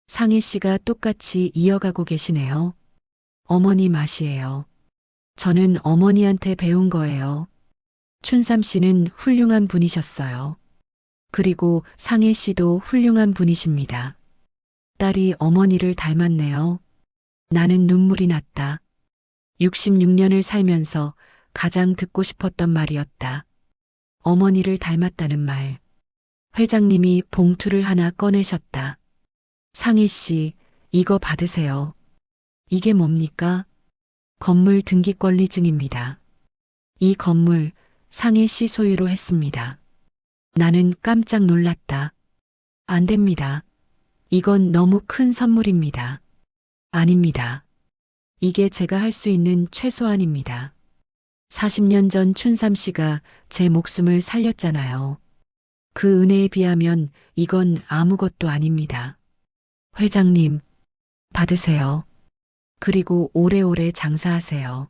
상희 씨가 똑같이 이어가고 계시네요. 어머니 맛이에요. 저는 어머니한테 배운 거예요. 춘삼 씨는 훌륭한 분이셨어요. 그리고 상희 씨도 훌륭한 분이십니다. 딸이 어머니를 닮았네요. 나는 눈물이 났다. 66년을 살면서 가장 듣고 싶었던 말이었다. 어머니를 닮았다는 말. 회장님이 봉투를 하나 꺼내셨다. 상희 씨, 이거 받으세요. 이게 뭡니까? 건물 등기권리증입니다. 이 건물 상희 씨 소유로 했습니다. 나는 깜짝 놀랐다. 안 됩니다. 이건 너무 큰 선물입니다. 아닙니다. 이게 제가 할 수 있는 최소한입니다. 40년 전 춘삼 씨가 제 목숨을 살렸잖아요. 그 은혜에 비하면 이건 아무것도 아닙니다. 회장님, 받으세요. 그리고 오래오래 장사하세요.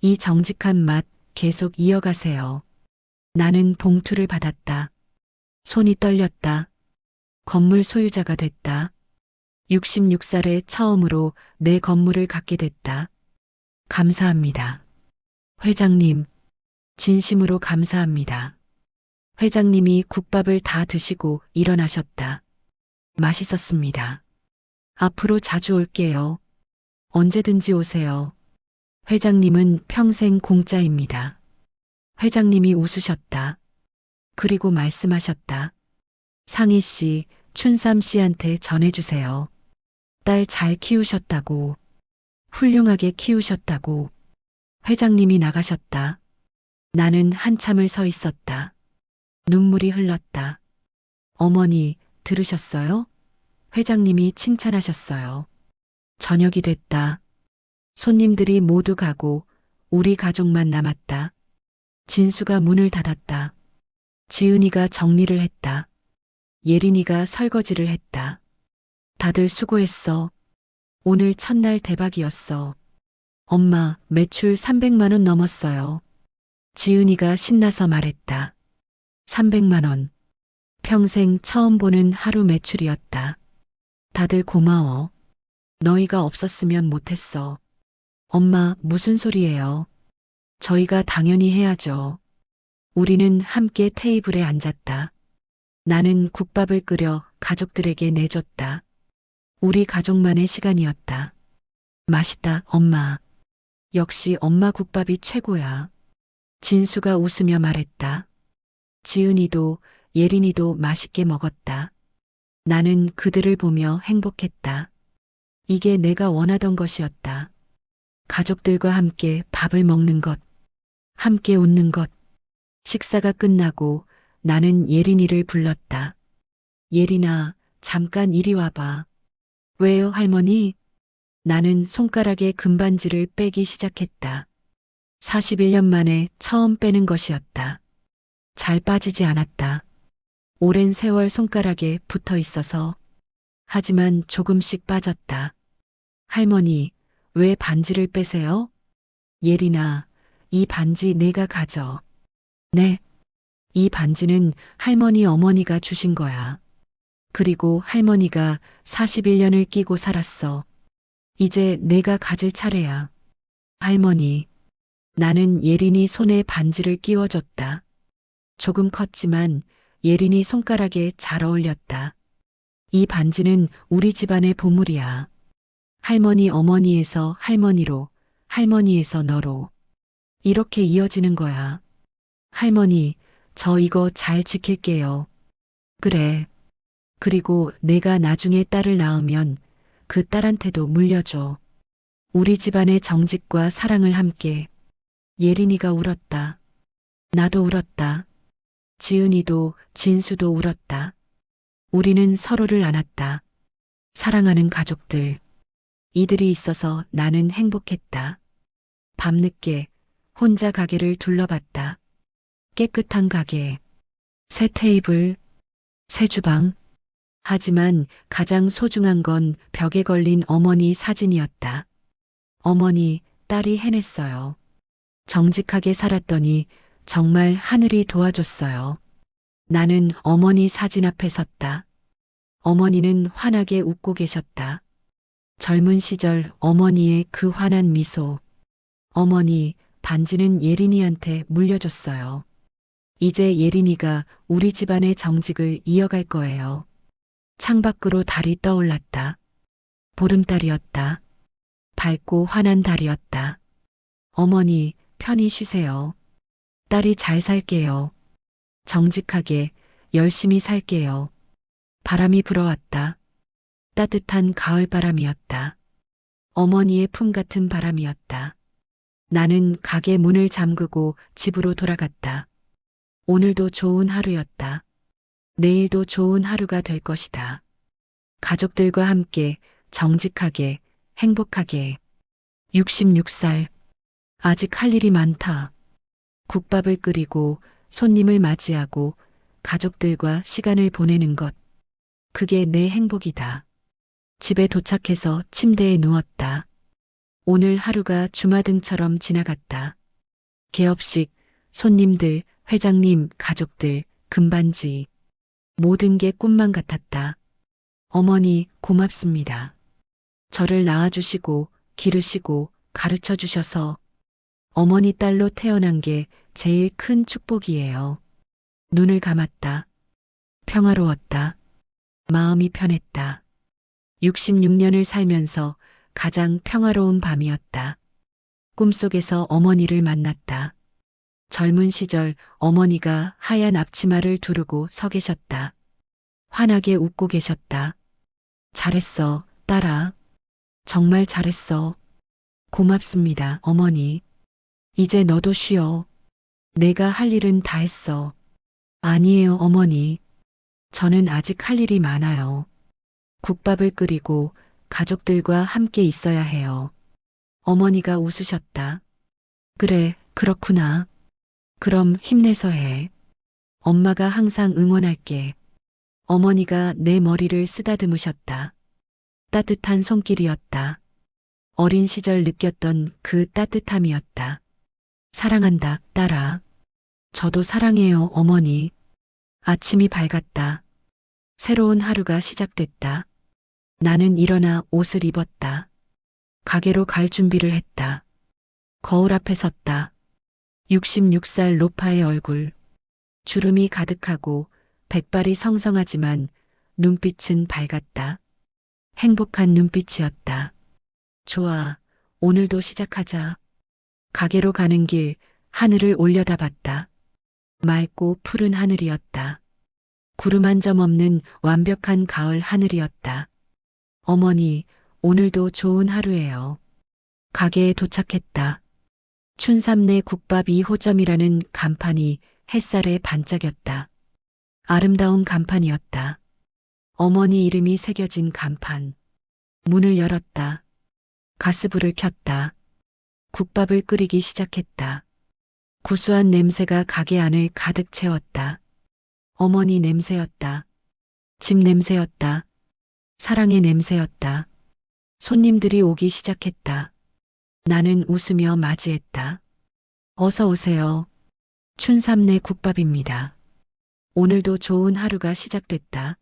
이 정직한 맛 계속 이어가세요. 나는 봉투를 받았다. 손이 떨렸다. 건물 소유자가 됐다. 66살에 처음으로 내 건물을 갖게 됐다. 감사합니다. 회장님, 진심으로 감사합니다. 회장님이 국밥을 다 드시고 일어나셨다. 맛있었습니다. 앞으로 자주 올게요. 언제든지 오세요. 회장님은 평생 공짜입니다. 회장님이 웃으셨다. 그리고 말씀하셨다. 상희 씨, 춘삼 씨한테 전해주세요. 딸 잘 키우셨다고. 훌륭하게 키우셨다고. 회장님이 나가셨다. 나는 한참을 서 있었다. 눈물이 흘렀다. 어머니, 들으셨어요? 회장님이 칭찬하셨어요. 저녁이 됐다. 손님들이 모두 가고 우리 가족만 남았다. 진수가 문을 닫았다. 지은이가 정리를 했다. 예린이가 설거지를 했다. 다들 수고했어. 오늘 첫날 대박이었어. 엄마, 매출 300만 원 넘었어요. 지은이가 신나서 말했다. 300만 원. 평생 처음 보는 하루 매출이었다. 다들 고마워. 너희가 없었으면 못했어. 엄마, 무슨 소리예요? 저희가 당연히 해야죠. 우리는 함께 테이블에 앉았다. 나는 국밥을 끓여 가족들에게 내줬다. 우리 가족만의 시간이었다. 맛있다, 엄마. 역시 엄마 국밥이 최고야. 진수가 웃으며 말했다. 지은이도 예린이도 맛있게 먹었다. 나는 그들을 보며 행복했다. 이게 내가 원하던 것이었다. 가족들과 함께 밥을 먹는 것, 함께 웃는 것. 식사가 끝나고 나는 예린이를 불렀다. 예린아, 잠깐 이리 와봐. 왜요, 할머니? 나는 손가락에 금반지를 빼기 시작했다. 41년 만에 처음 빼는 것이었다. 잘 빠지지 않았다. 오랜 세월 손가락에 붙어 있어서. 하지만 조금씩 빠졌다. 할머니, 왜 반지를 빼세요? 예린아, 이 반지 내가 가져. 네. 이 반지는 할머니 어머니가 주신 거야. 그리고 할머니가 41년을 끼고 살았어. 이제 내가 가질 차례야. 할머니. 나는 예린이 손에 반지를 끼워줬다. 조금 컸지만 예린이 손가락에 잘 어울렸다. 이 반지는 우리 집안의 보물이야. 할머니 어머니에서 할머니로, 할머니에서 너로. 이렇게 이어지는 거야. 할머니, 저 이거 잘 지킬게요. 그래. 그리고 내가 나중에 딸을 낳으면 그 딸한테도 물려줘. 우리 집안의 정직과 사랑을 함께. 예린이가 울었다. 나도 울었다. 지은이도 진수도 울었다. 우리는 서로를 안았다. 사랑하는 가족들. 이들이 있어서 나는 행복했다. 밤늦게 혼자 가게를 둘러봤다. 깨끗한 가게, 새 테이블, 새 주방. 하지만 가장 소중한 건 벽에 걸린 어머니 사진이었다. 어머니, 딸이 해냈어요. 정직하게 살았더니 정말 하늘이 도와줬어요. 나는 어머니 사진 앞에 섰다. 어머니는 환하게 웃고 계셨다. 젊은 시절 어머니의 그 환한 미소. 어머니, 반지는 예린이한테 물려줬어요. 이제 예린이가 우리 집안의 정직을 이어갈 거예요. 창밖으로 달이 떠올랐다. 보름달이었다. 밝고 환한 달이었다. 어머니, 편히 쉬세요. 딸이 잘 살게요. 정직하게, 열심히 살게요. 바람이 불어왔다. 따뜻한 가을바람이었다. 어머니의 품 같은 바람이었다. 나는 가게 문을 잠그고 집으로 돌아갔다. 오늘도 좋은 하루였다. 내일도 좋은 하루가 될 것이다. 가족들과 함께 정직하게, 행복하게. 66살. 아직 할 일이 많다. 국밥을 끓이고 손님을 맞이하고 가족들과 시간을 보내는 것. 그게 내 행복이다. 집에 도착해서 침대에 누웠다. 오늘 하루가 주마등처럼 지나갔다. 개업식, 손님들, 회장님, 가족들, 금반지. 모든 게 꿈만 같았다. 어머니, 고맙습니다. 저를 낳아주시고, 기르시고, 가르쳐 주셔서 어머니 딸로 태어난 게 제일 큰 축복이에요. 눈을 감았다. 평화로웠다. 마음이 편했다. 66년을 살면서 가장 평화로운 밤이었다. 꿈속에서 어머니를 만났다. 젊은 시절 어머니가 하얀 앞치마를 두르고 서 계셨다. 환하게 웃고 계셨다. 잘했어, 딸아. 정말 잘했어. 고맙습니다, 어머니. 이제 너도 쉬어. 내가 할 일은 다 했어. 아니에요, 어머니. 저는 아직 할 일이 많아요. 국밥을 끓이고 가족들과 함께 있어야 해요. 어머니가 웃으셨다. 그래, 그렇구나. 그럼 힘내서 해. 엄마가 항상 응원할게. 어머니가 내 머리를 쓰다듬으셨다. 따뜻한 손길이었다. 어린 시절 느꼈던 그 따뜻함이었다. 사랑한다, 딸아. 저도 사랑해요, 어머니. 아침이 밝았다. 새로운 하루가 시작됐다. 나는 일어나 옷을 입었다. 가게로 갈 준비를 했다. 거울 앞에 섰다. 66살 로파의 얼굴. 주름이 가득하고 백발이 성성하지만 눈빛은 밝았다. 행복한 눈빛이었다. 좋아, 오늘도 시작하자. 가게로 가는 길 하늘을 올려다봤다. 맑고 푸른 하늘이었다. 구름 한 점 없는 완벽한 가을 하늘이었다. 어머니, 오늘도 좋은 하루예요. 가게에 도착했다. 춘삼내 국밥 2호점이라는 간판이 햇살에 반짝였다. 아름다운 간판이었다. 어머니 이름이 새겨진 간판. 문을 열었다. 가스불을 켰다. 국밥을 끓이기 시작했다. 구수한 냄새가 가게 안을 가득 채웠다. 어머니 냄새였다. 집 냄새였다. 사랑의 냄새였다. 손님들이 오기 시작했다. 나는 웃으며 맞이했다. 어서 오세요. 춘삼내 국밥입니다. 오늘도 좋은 하루가 시작됐다.